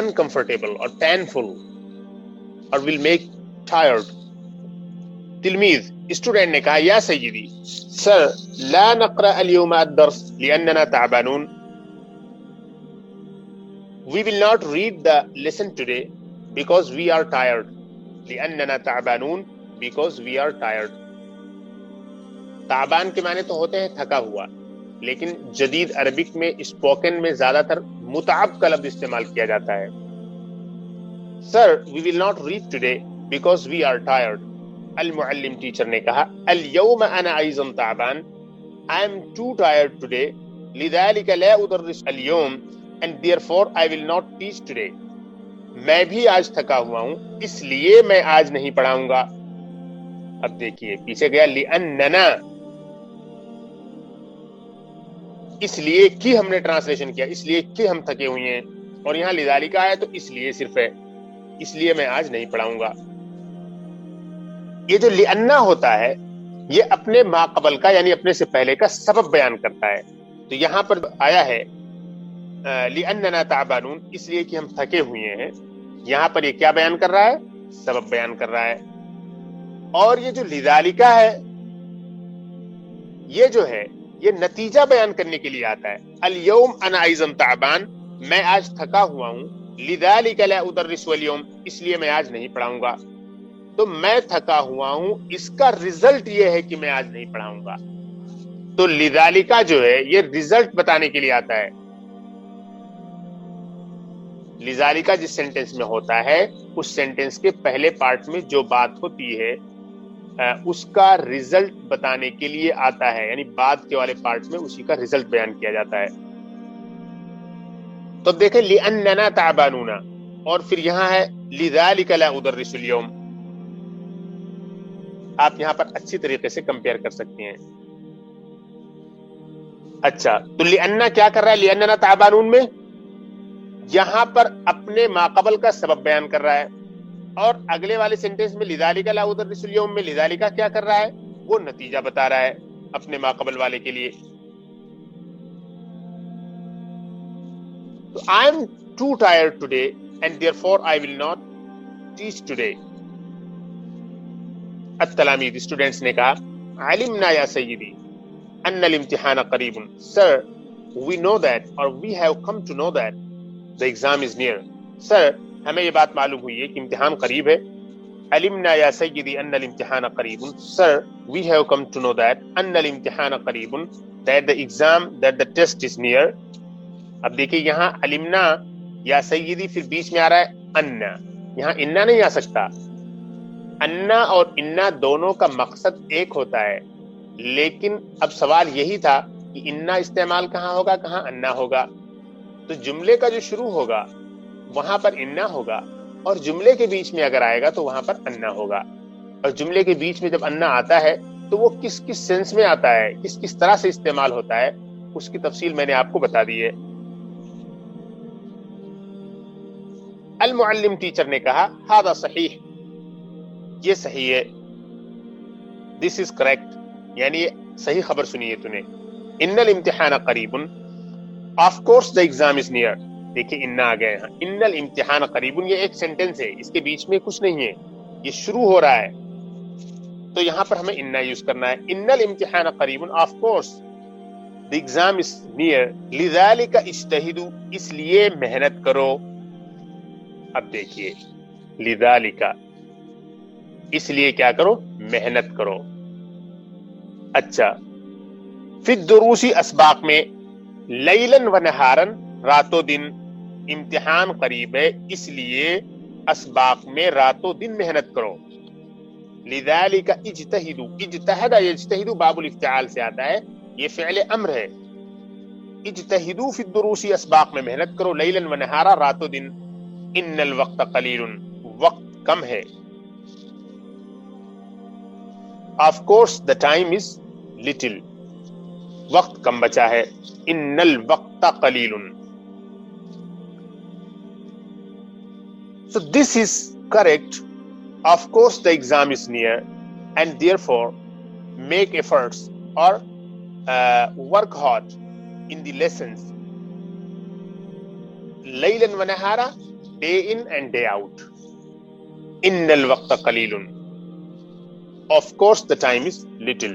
uncomfortable or painful or will make tired. تلميذ student نے کہا یا سیدی سر لا نقرأ اليوم الدرس لأننا تعبانون. We will not read the lesson today because we are tired. لأننا تعبانون because we are tired. تعبان کے معنی تو ہوتے ہیں تھکا ہوا، لیکن جدید عربک میں اسپوکن میں زیادہ تر متعب کا لفظ استعمال کیا جاتا ہے. Sir we will not read today because we are tired. المعلم ٹیچر نے کہا اليوم انا ايضا تعبان I am too tired today لذلك لا ادرس اليوم and therefore I will not teach today. میں بھی آج تھکا ہوا ہوں اس لیے میں آج نہیں پڑھاؤں گا. اب دیکھیے پیچھے گیا لأننا، اس لیے کہ ہم نے ٹرانسلیشن کیا، اس لیے کہ ہم تھکے ہوئے ہیں، اور یہاں لذالک آیا تو اس لیے صرف ہے، اس لیے میں آج نہیں پڑھاؤں گا. یہ جو لأننا ہوتا ہے یہ اپنے ما قبل کا یعنی اپنے سے پہلے کا سبب بیان کرتا ہے. تو یہاں پر آیا ہے لأننا تعبانون، اس لیے کہ ہم تھکے ہوئے ہیں. یہاں پر یہ کیا بیان کر رہا ہے؟ سبب بیان کر رہا ہے. اور یہ جو لذالک ہے یہ جو ہے یہ نتیجہ بیان کرنے کے لیے آتا ہے. اليوم انا ايضا تعبان، میں آج تھکا ہوا ہوں. لذالک لا ادرس اليوم، اس لیے میں آج نہیں پڑھاؤں گا. تو میں تھکا ہوا ہوں اس کا ریزلٹ یہ ہے کہ میں آج نہیں پڑھاؤں گا. تو لذالک جو ہے یہ ریزلٹ بتانے کے لیے آتا ہے. لذالک جس سینٹنس میں ہوتا ہے اس سینٹنس کے پہلے پارٹ میں جو بات ہوتی ہے اس کا ریزلٹ بتانے کے لیے آتا ہے، یعنی بعد کے والے پارٹ میں اسی کا ریزلٹ بیان کیا جاتا ہے. تو دیکھیں لأننا تعبانون، اور پھر یہاں ہے لذالک لا ادرس اليوم. آپ یہاں پر اچھی طریقے سے کمپیئر کر سکتے ہیں. اچھا تو لأننا کیا کر رہا ہے؟ لأننا تعبانون میں یہاں پر اپنے ماقبل کا سبب بیان کر رہا ہے، اور اگلے والے سینٹنس میں لذالک لا ادرس اليوم میں لذالک کیا کر رہا ہے؟ وہ نتیجہ بتا رہا ہے اپنے ماقبل والے کے لیے. تو I am too tired today and therefore I will not teach today. التلاميذ students نے کہا علمنا یا سیدی ان الامتحان قریب. Sir, we know that or we have come to know that the exam is near. Sir, ہمیں یہ بات معلوم ہوئی ہے کہ امتحان قریب ہے. علمنا یا سیدی ان الامتحان قریب. Sir, we have come to know that ان الامتحان قریب, that the exam, that the test is near. اب دیکھیں یہاں علمنا یا سیدی پھر بیچ میں آ رہا ہے انا. یہاں انا نہیں آ سکتا. انا اور انا دونوں کا مقصد ایک ہوتا ہے، لیکن اب سوال یہی تھا کہ انا استعمال کہاں ہوگا، کہاں انا ہوگا. تو جملے کا جو شروع ہوگا وہاں پر انا ہوگا، اور جملے کے بیچ میں اگر آئے گا تو وہاں پر انا ہوگا. اور جملے کے بیچ میں جب انا آتا ہے تو وہ کس کس سینس میں آتا ہے، کس کس طرح سے استعمال ہوتا ہے، اس کی تفصیل میں نے آپ کو بتا دی ہے. المعلم ٹیچر نے کہا ہذا صحیح، یہ صحیح ہے. دس از کریکٹ، یعنی یہ صحیح خبر سنی ہے تو نے. ان الامتحان قریب، of course the exam is near. دیکھیں انا آ گئے. ان الامتحان قریب یہ ایک سینٹنس ہے، اس کے بیچ میں کچھ نہیں ہے، یہ شروع ہو رہا ہے، تو یہاں پر ہمیں انا یوز کرنا ہے. ان الامتحان قریب، of course the exam is near, لذالک اجتہدوا، اس لیے محنت کرو. اب دیکھیے لذالک، اس لیے کیا کرو؟ محنت کرو. اچھا فی الدروس اسباق میں لیلاً و نہاراً، رات و دن. امتحان قریب ہے اس لیے اسباق میں رات و دن محنت کرو. لذالک اجتہدوا، اجتہد یجتہد باب الافتعال سے آتا ہے، یہ فعل امر ہے. اجتہدوا فی الدروس، اسباق میں محنت کرو، لیلاً و نہارا، رات و دن. ان الوقت قلیل، وقت کم ہے. Of course the time is little, وقت کم بچا ہے. ان الوقت قلیل. So this is correct. Of course the exam is near. and therefore make efforts or work hard in the lessons laylan wa nahara, day in and day out. Innal waqta qalilun, of course the time is little.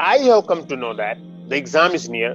I have come to know that the exam is near.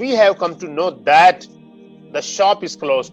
We have come to know that the shop is closed,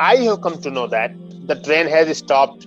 I have come to know that the train has stopped.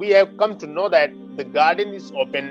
We have come to know that the garden is open.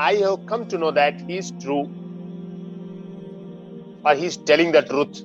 I have come to know that he is true, or he is telling the truth.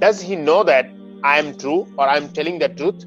Does he know that I am true or I am telling the truth?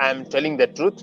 I am telling the truth?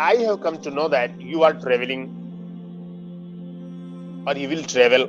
I have come to know that you are traveling, or you will travel.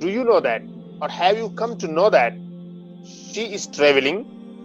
do you know that or have you come to know that she is traveling?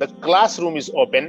the classroom is open.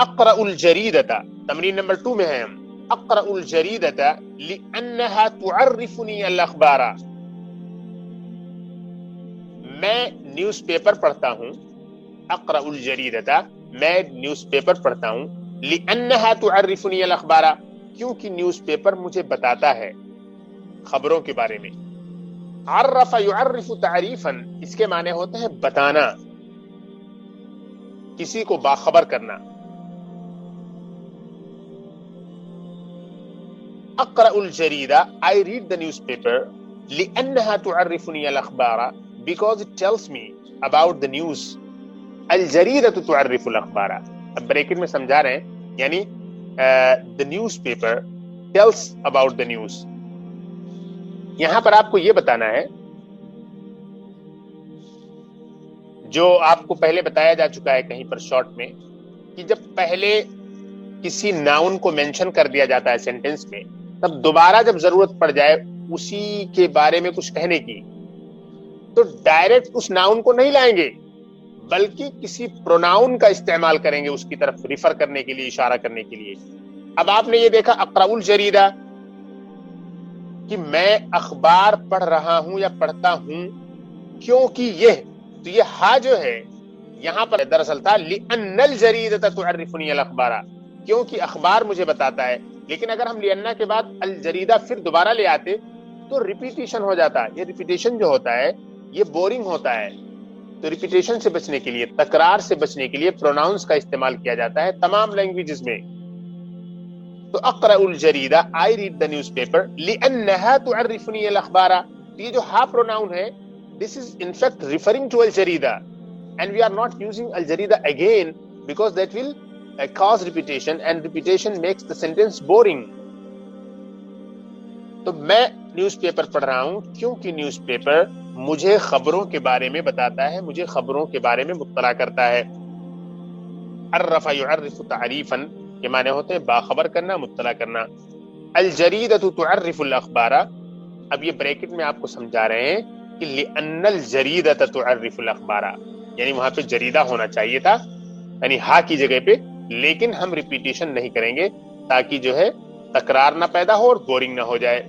اقرأ الجریدۃ، تمرین number 2 میں ہے ہم، اقرأ الجریدۃ لأنها تعرفنی الاخبار، میں news paper پڑھتا ہوں، اقرأ الجریدۃ میں نیوز پیپر پڑھتا ہوں، لأنها تعرفنی الاخبار کیونکہ نیوز پیپر مجھے بتاتا ہے خبروں کے بارے میں۔ عرف یعرف تعریفا، اس کے معنی ہوتے ہیں بتانا، کسی کو باخبر کرنا۔ اقرأ الجریدہ، I read the newspaper لأنها تعرفنی الاخبار because it tells me about the news۔ الجریدہ تعرف الاخبار، اب بریکٹ میں سمجھا رہے ہیں، یعنی the newspaper tells about the news۔ یہاں پر آپ کو یہ بتانا ہے جو آپ کو پہلے بتایا جا چکا ہے کہیں پر شارٹ میں، کہ جب پہلے کسی ناؤن کو مینشن کر دیا جاتا ہے سینٹنس میں، تب دوبارہ جب ضرورت پڑ جائے اسی کے بارے میں کچھ کہنے کی تو ڈائریکٹ اس ناؤن کو نہیں لائیں گے، بلکہ کسی پروناؤن کا استعمال کریں گے اس کی طرف ریفر کرنے کے لیے، اشارہ کرنے کے لیے۔ اب آپ نے یہ دیکھا اقرأ الجریدہ کہ میں اخبار پڑھ رہا ہوں یا پڑھتا ہوں، کیونکہ یہ، تو یہ ہا جو ہے یہاں پر دراصل تھا لِأَنَّ الْجَرِيدَةَ تُعَرِّفُنِي الْأَخْبَارَ، کیونکہ اخبار مجھے بتاتا ہے۔ لیکن اگر ہم لِأَنَّ کے بعد الجریدہ پھر دوبارہ لے آتے تو ریپیٹیشن ہو جاتا۔ یہ ریپیٹیشن جو ہوتا ہے یہ بورنگ ہوتا ہے، تو ریپیٹیشن سے بچنے کے لیے، تکرار سے بچنے کے لیے پروناؤنس کا استعمال کیا جاتا ہے تمام لینگویجز میں۔ تو اقرأ الجریدہ I read the newspaper لأنها تعرفنی الاخبار، یہ جو ہا پروناؤن ہے this is in fact referring to الجریدہ and we are not using الجریدہ again because that will cause repetition and repetition makes the sentence boring۔ تو میں نیوز پیپر پڑھ رہا ہوں کیونکہ نیوز پیپر مجھے خبروں کے بارے میں بتاتا ہے، مجھے خبروں کے بارے میں مطلع کرتا ہے۔ عرف یعرف تعریفا کے معنی ہوتے ہیں باخبر کرنا، مطلع کرنا۔ الجریدہ تعرف الاخبار، اب یہ بریکٹ میں آپ کو سمجھا رہے ہیں کہ لأن الجریدہ تعرف الاخبار، یعنی وہاں پہ جریدہ ہونا چاہیے تھا، یعنی ہا کی جگہ پہ، لیکن ہم ریپیٹیشن نہیں کریں گے تاکہ جو ہے تکرار نہ پیدا ہو اور بورنگ نہ ہو جائے۔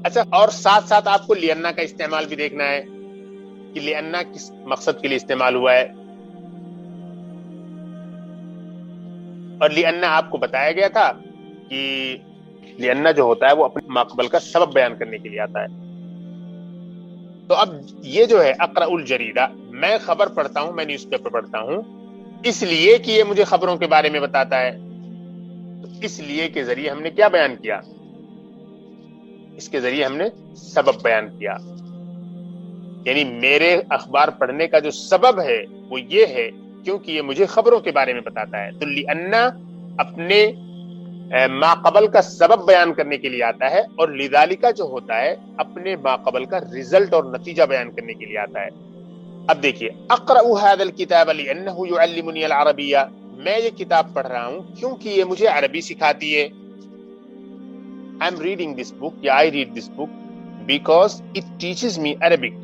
اچھا، اور ساتھ ساتھ آپ کو لِأَنَّ کا استعمال بھی دیکھنا ہے کہ لِأَنَّ کس مقصد کے لیے استعمال ہوا ہے، اور لِأَنَّ آپ کو بتایا گیا تھا کہ لِأَنَّ جو ہوتا ہے وہ اپنے ماقبل کا سبب بیان کرنے کے لیے آتا ہے۔ تو اب یہ جو ہے اقرأ الجریدہ، میں خبر پڑھتا ہوں، میں نیوز پیپر پڑھتا ہوں اس لیے کہ یہ مجھے خبروں کے بارے میں بتاتا ہے، تو اس لیے کے ذریعے ہم نے کیا بیان کیا؟ اس کے ذریعے ہم نے سبب بیان کیا، یعنی میرے اخبار پڑھنے کا جو سبب ہے وہ یہ ہے کیونکہ یہ مجھے خبروں کے بارے میں بتاتا ہے۔ تو لِأَنَّ اپنے ماقبل کا سبب بیان کرنے کے لیے آتا ہے، اور لذالک جو ہوتا ہے اپنے ماقبل کا رزلٹ اور نتیجہ بیان کرنے کے لیے آتا ہے۔ اب دیکھیے، اقرأ هذا الكتاب لأنه يعلمني العربیہ، میں یہ کتاب پڑھ رہا ہوں کیونکہ یہ مجھے عربی سکھاتی ہے۔ I'm reading this book، یا I read this book because it teaches me Arabic۔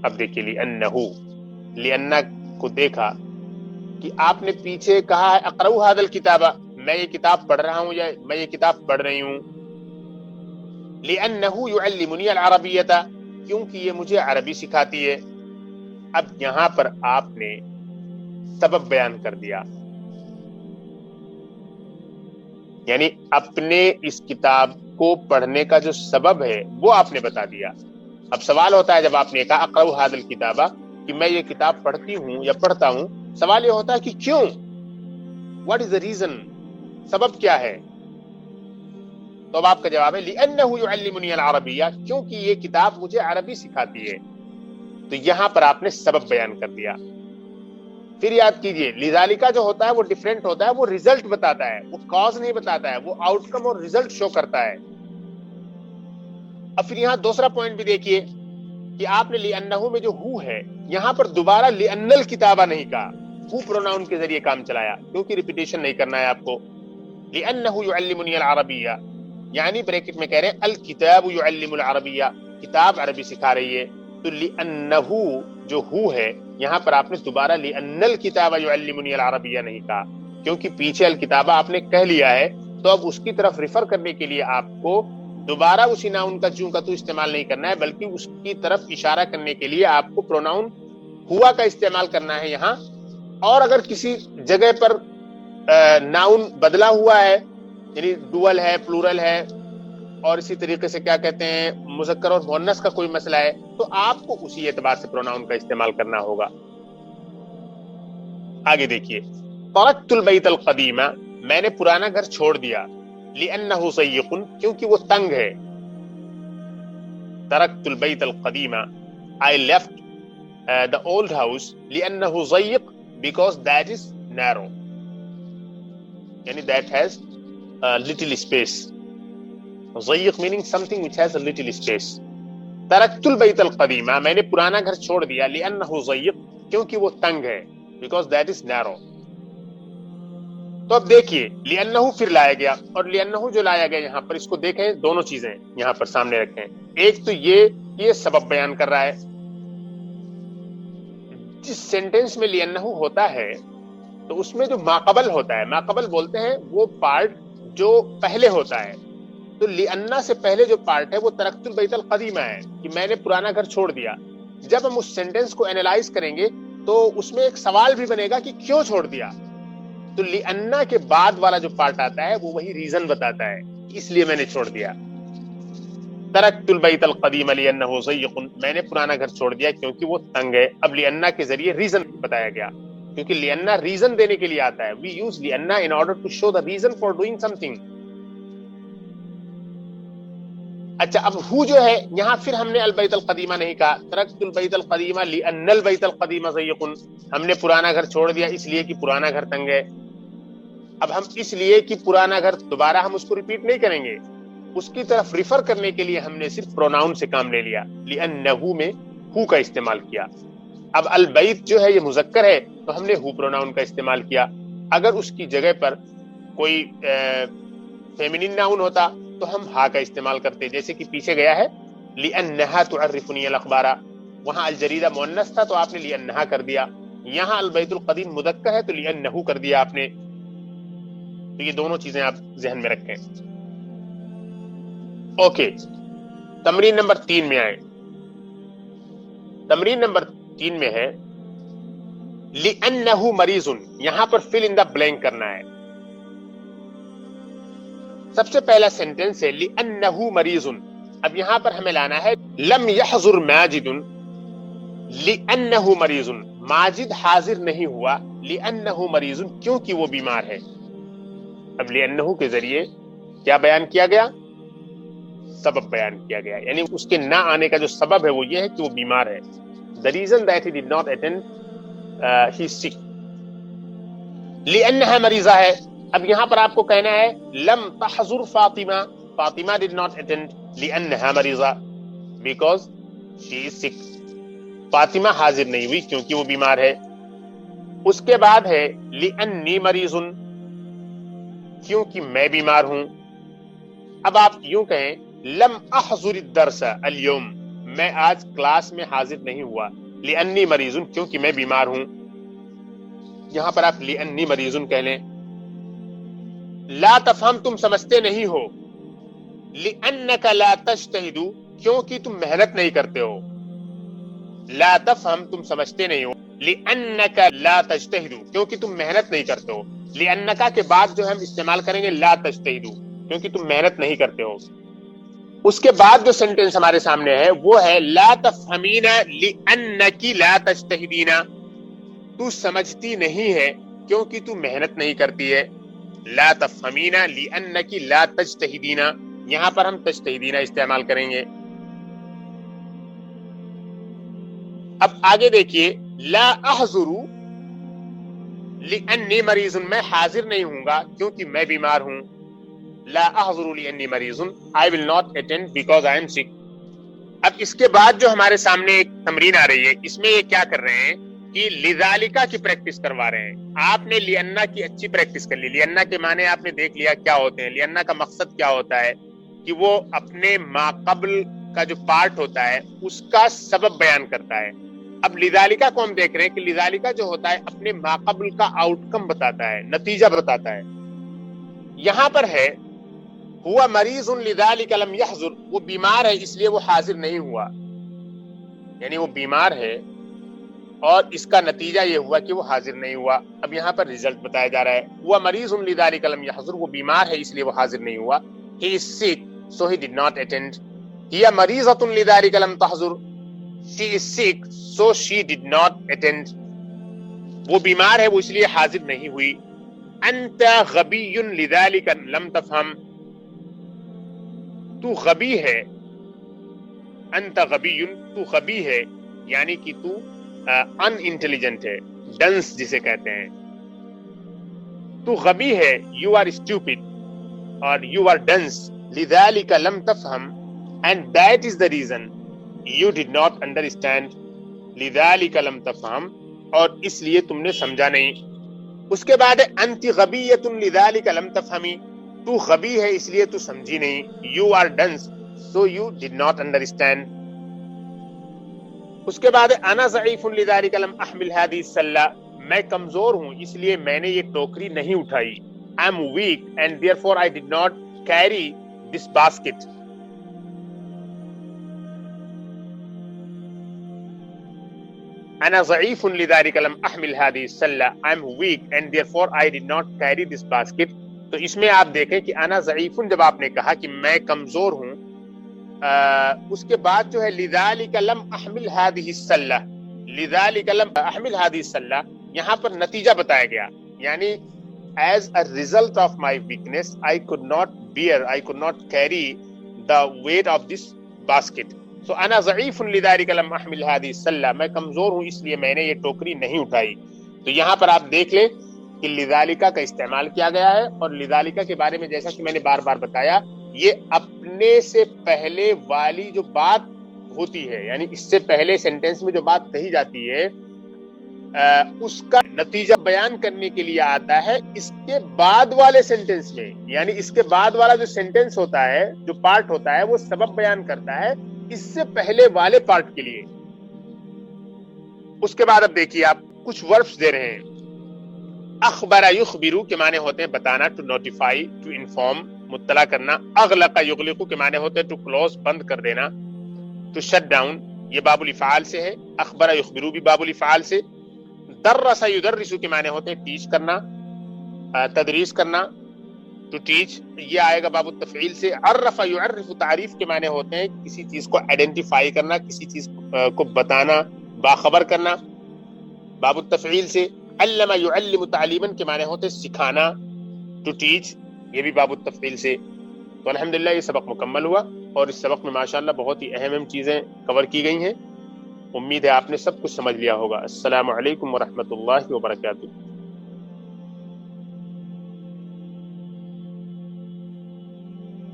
اب دیکھیے لِأَنَّ کو دیکھا کہ آپ نے پیچھے کہا ہے اقرأ هذا الكتاب، میں یہ کتاب پڑھ رہا ہوں یا میں یہ کتاب پڑھ رہی ہوں۔ لِأَنَّهُ يُعَلِّمُنِي الْعَرَبِيَّةَ، کیونکہ یہ مجھے عربی سکھاتی ہے۔ اب یہاں پر آپ نے سبب بیان کر دیا، یعنی اپنے اس کتاب کو پڑھنے کا جو سبب ہے وہ آپ نے بتا دیا۔ اب سوال ہوتا ہے جب آپ نے کہا اقرأ هذا الكتاب کہ میں یہ کتاب پڑھتی ہوں یا پڑھتا ہوں، سوال یہ ہوتا ہے کہ کیوں، what is the reason، سبب کیا ہے؟ تو اب آپ کا جواب ہے لِأَنَّهُ يُعَلِّمُنِي الْعَرَبِيَّةَ، کیونکہ یہ کتاب مجھے عربی سکھاتی ہے۔ تو یہاں پر آپ نے سبب بیان کر دیا۔ پھر یاد کیجئے لذالک جو ہوتا ہے وہ ڈیفرنٹ ہوتا ہے، وہ ریزلٹ بتاتا ہے، وہ کاز نہیں بتاتا ہے، وہ آؤٹ کم اور ریزلٹ شو کرتا ہے۔ اب پھر یہاں دوسرا پوائنٹ بھی دیکھیے کہ آپ نے لِأَنَّهُ میں جو ہو ہے یہاں پر دوبارہ لِأَنَّ الْكِتَابَ نہیں کہا، ہو پروناؤن کے ذریعے کام چلایا کیونکہ ریپیٹیشن نہیں کرنا ہے آپ کو۔ لِأَنَّهُ يُعَلِّمُنِي الْعَرَبِيَّةَ، یعنی بریکٹ میں کہہ رہے ہیں الکتاب يعلم العربیہ، کتاب عربی سکھا رہی ہے۔ تو لِأَنَّهُ جو ہو ہے یہاں پر آپ نے دوبارہ لِأَنَّ الْكِتَابَ يُعَلِّمُنِي الْعَرَبِيَّ نہیں کہا، کیونکہ پیچھے الکتابہ آپ نے کہہ لیا ہے، تو اب اس کی طرف ریفر کرنے کے لیے آپ کو دوبارہ اسی ناؤن کا چوں کا تو استعمال نہیں کرنا ہے، بلکہ اس کی طرف اشارہ کرنے کے لیے آپ کو پروناؤن ہوا کا استعمال کرنا ہے یہاں. اور اگر کسی جگہ پر ناؤن بدلا ہوا ہے، یعنی ڈوئل ہے، پلورل ہے، اور اسی طریقے سے کیا کہتے ہیں مذکر اور مؤنث کا کوئی مسئلہ ہے، تو آپ کو اسی اعتبار سے پروناؤن کا استعمال کرنا ہوگا. آگے دیکھیے، ترکت البیت القدیم، میں نے پرانا گھر چھوڑ دیا، لأنه ضيق، کیونکہ وہ تنگ ہے. ترکت البیت القدیم، I left the old house لأنه ضيق because that is narrow، یعنی that has little space. ضيق meaning something which has a little space. ترکت البیت القدیم، میں نے پرانا گھر چھوڑ دیا، لأنه ضيق، کیونکہ وہ تنگ ہے، because that is narrow. تو اب دیکھیے لِأَنَّهُ پھر لایا گیا، اور لِأَنَّهُ جو لایا گیا یہاں پر اس کو دیکھیں، دونوں چیزیں یہاں پر سامنے رکھیں. ایک تو یہ سبب بیان کر رہا ہے. جس سینٹنس میں لِأَنَّهُ ہوتا ہے تو اس میں جو ماقبل ہوتا ہے، ماقبل بولتے ہیں وہ پارٹ جو پہلے ہوتا ہے. تو لِأَنَّ سے پہلے جو پارٹ ہے وہ ترکت البیت القدیمہ ہے، کہ میں نے پرانا گھر چھوڑ دیا. جب ہم اس سینٹنس کو اینالائز کریں گے تو اس میں ایک سوال بھی بنے گا کہ کیوں چھوڑ دیا. تو لِأَنَّ کے بعد والا جو پارٹ آتا ہے وہ وہی ریزن بتاتا ہے، اس لیے میں نے چھوڑ دیا. ترکت البیت القدیم لِأَنَّهُ ضيق، میں نے پرانا گھر چھوڑ دیا کیونکہ وہ تنگ ہے. اب لِأَنَّ کے ذریعے ریزن بتایا گیا، کیونکہ لِأَنَّ ریزن دینے کے لیے آتا ہے. وی یوز لِأَنَّ in order to show the reason for doing something. اچھا، اب ہو جو ہے یہاں پھر ہم نے البیت القدیمہ نہیں کہا، ترکت البیت القدیمہ لِأَنَّ البیت القدیم ضيق، ہم نے پرانا گھر چھوڑ دیا اس لیے کہ پرانا گھر تنگ ہے. اب ہم اس لیے کہ پرانا گھر دوبارہ ہم اس کو ریپیٹ نہیں کریں گے، اس کی طرف ریفر کرنے کے لیے ہم نے صرف پروناؤن سے کام لے لیا، لِأَنَّهُ میں ہو کا استعمال کیا. اب البیت جو ہے یہ مذکر ہے تو ہم نے ہو پروناؤن کا استعمال کیا. اگر اس کی جگہ پر کوئی فیمینن ناؤن ہوتا تو ہم ہا کا استعمال کرتے، جیسے کہ پیچھے گیا ہے لِأَنَّهَا تُعَرِّفُنِي الْأَخْبَارَ، وہاں الجریدہ مؤنث تھا تو آپ نے لِأَنَّهَا کر دیا. یہاں البیت القدیم مذکر ہے تو لِأَنَّهُ کر دیا آپ نے. تو یہ دونوں چیزیں آپ ذہن میں رکھیں. اوکے، تمرین نمبر 3 میں آئے. تمرین نمبر 3 میں ہے لِأَنَّهُ مَرِيضٌ، یہاں پر فل ان دا بلینک کرنا ہے. سب سے پہلا سینٹنس ہے لِأَنَّهُ مَرِيضٌ. اب یہاں پر ہمیں لانا ہے لم يحضر ماجد لِأَنَّهُ مَرِيضٌ، ماجد حاضر نہیں ہوا لِأَنَّهُ مَرِيضٌ، کیونکہ وہ بیمار ہے. اب لِأَنَّهُ کے ذریعے کیا بیان کیا گیا؟ سبب بیان کیا گیا، یعنی اس کے نہ آنے کا جو سبب ہے وہ یہ ہے کہ وہ بیمار ہے. The reason that he did not attend, he is sick. لِأَنَّهَا مریضہ ہے. اب یہاں پر آپ کو کہنا ہے لم تحضر Fatima, Fatima did not attend لِأَنَّهَا مریضہ because she is sick. Fatima حاضر نہیں ہوئی کیونکہ وہ بیمار ہے. اس کے بعد ہے لِأَنِّي مَرِيضٌ، کیونکہ میں بیمار ہوں. اب آپ یوں کہیں لم احضر الدرس اليوم، میں آج کلاس میں حاضر نہیں ہوا لِأَنِّي مَرِيضٌ، کیونکہ میں بیمار ہوں. یہاں پر آپ لِأَنِّي مَرِيضٌ کہہ لیں. لا تفہم، تم سمجھتے نہیں ہو لِأَنَّكَ لا تجتہد، کیونکہ تم محنت نہیں کرتے ہو. لا تفہم، تم سمجھتے نہیں ہو لِأَنَّكَ لا تجتہد، کیونکہ تم محنت نہیں کرتے ہو. لِأَنَّكَ کے بعد جو ہم استعمال کریں گے لا تجتہد، کیونکہ تم محنت نہیں کرتے ہو. اس کے بعد جو سینٹنس ہمارے سامنے ہے وہ ہے لا تفہمین لِأَنَّكِ لا تجتہدین، تو سمجھتی نہیں ہے کیونکہ تو محنت نہیں کرتی ہے. لا تفہمین لِأَنَّكِ لا تجتہدین، یہاں پر ہم تجتہدین استعمال کریں گے. اب آگے دیکھیے لا احضر لِأَنِّي مَرِيضٌ، میں حاضر نہیں ہوں گا کیونکہ میں بیمار ہوں. لا احضر لِأَنِّي مَرِيضٌ، I will not attend because I am sick. اب اس کے بعد جو ہمارے سامنے ایک تمرین آ رہی ہے، اس میں یہ کیا کر رہے ہیں کہ لِذَالِکَ کی پریکٹس کروا رہے ہیں. آپ نے لِأَنَّ کی اچھی پریکٹس کر لی. لِأَنَّ کے معنی آپ نے دیکھ لیا کیا ہوتے ہیں. لِأَنَّ کا مقصد کیا ہوتا ہے کہ وہ اپنے ما قبل کا جو پارٹ ہوتا ہے اس کا سبب بیان کرتا ہے. اب لذالکا کو ہم دیکھ رہے ہیں کہ لذالکا جو ہوتا ہے اپنے ماقبل کا آؤٹ کم بتاتا ہے، نتیجہ بتاتا ہے. یہاں پر ہے ہوا مریض لذالک لم یحضر، وہ بیمار ہے اس لیے وہ حاضر نہیں ہوا، یعنی وہ بیمار ہے اور اس کا نتیجہ یہ ہوا کہ وہ حاضر نہیں ہوا. اب یہاں پر ریزلٹ بتایا جا رہا ہے ہوا مریض لذالک لم یحضر، وہ بیمار ہے اس لیے وہ حاضر نہیں ہوا. He is sick so he did not attend. هي مریضۃ لذالک لم تحضر، she is sick so she did not attend. وہ بیمار ہے وہ اس لیے حاضر نہیں ہوئی. انت غبی لذالک لم تفہم، تو غبی ہے، انت غبی، تو غبی ہے یعنی کہ تو ان انٹیلیجنٹ ہے، ڈنس جسے کہتے ہیں. تو غبی ہے، یو آر اسٹوپڈ اور یو آر ڈنس. لذالک لم تفہم and that is the reason you did not understand. لذالک لم تفہم، اور اس لیے تم نے سمجھا نہیں. اس کے بعد انت غبیۃ لذالک لم تفہمی، تو غبی ہے اس لیے تو سمجھی نہیں. you are dense so you did not understand. اس کے بعد انا ضعیف لذالک لم احمل هذه السلة، میں کمزور ہوں اس لیے میں نے یہ ٹوکری نہیں اٹھائی. I am weak and therefore I did not carry this basket. انا ضعیف لذالک لم احمل هذه السلة، I am weak and therefore I did not carry this basket. تو اس میں آپ دیکھیں کہ انا ضعیف جب آپ نے کہا کہ میں کمزور ہوں، اس کے بعد جو ہے لذالک لم احمل هذه السلة، لذالک لم احمل هذه السلة، یہاں پر نتیجہ بتایا گیا، یعنی as a result of my weakness I could not bear, I could not carry the weight of this basket. So انا ضعیف لذالک لم احمل هذه السلة، میں کمزور ہوں اس لیے میں نے یہ ٹوکری نہیں اٹھائی. تو یہاں پر آپ دیکھ لیں کہ لذالکا کا استعمال کیا گیا ہے، اور لذالکا کے بارے میں جیسا کہ میں نے بار بار بتایا، یہ اپنے سے پہلے والی جو بات ہوتی ہے، یعنی اس سے پہلے سینٹینس میں جو بات کہی جاتی ہے اس کا نتیجہ بیان کرنے کے لیے آتا ہے اس کے بعد والے سینٹینس میں. یعنی اس کے بعد والا جو سینٹینس ہوتا ہے، جو پارٹ ہوتا ہے، وہ سبب بیان کرتا ہے اس سے پہلے والے پارٹ کے لیے. اس کے بعد اب دیکھیے آپ کچھ وربس دے رہے ہیں. اخبر یخبرو کے معنی ہوتے ہیں بتانا، ٹو نوٹیفائی، ٹو انفارم، مطلع کرنا. اغلق یغلق کے معنی ہوتے ہیں ٹو کلوز، بند کر دینا، ٹو شٹ ڈاؤن. یہ باب الافعال سے ہے. اخبر یخبرو بھی باب الافعال سے. درس یدرس کے معنی ہوتے ہیں ٹیچ کرنا، تدریس کرنا، ٹو ٹیچ. یہ آئے گا باب التفعیل سے. عرف یعرف تعریف کے معنی ہوتے ہیں کسی چیز کو آئیڈینٹیفائی کرنا، کسی چیز کو بتانا، باخبر کرنا، باب التفعیل سے. علم یعلم تعلیما کے معنی ہوتے ہیں سکھانا، ٹو ٹیچ. یہ بھی باب التفعیل سے. تو الحمدللہ یہ سبق مکمل ہوا، اور اس سبق میں ماشاءاللہ بہت ہی اہم چیزیں کور کی گئی ہیں. امید ہے آپ نے سب کچھ سمجھ لیا ہوگا. السلام علیکم ورحمۃ اللہ وبرکاتہ.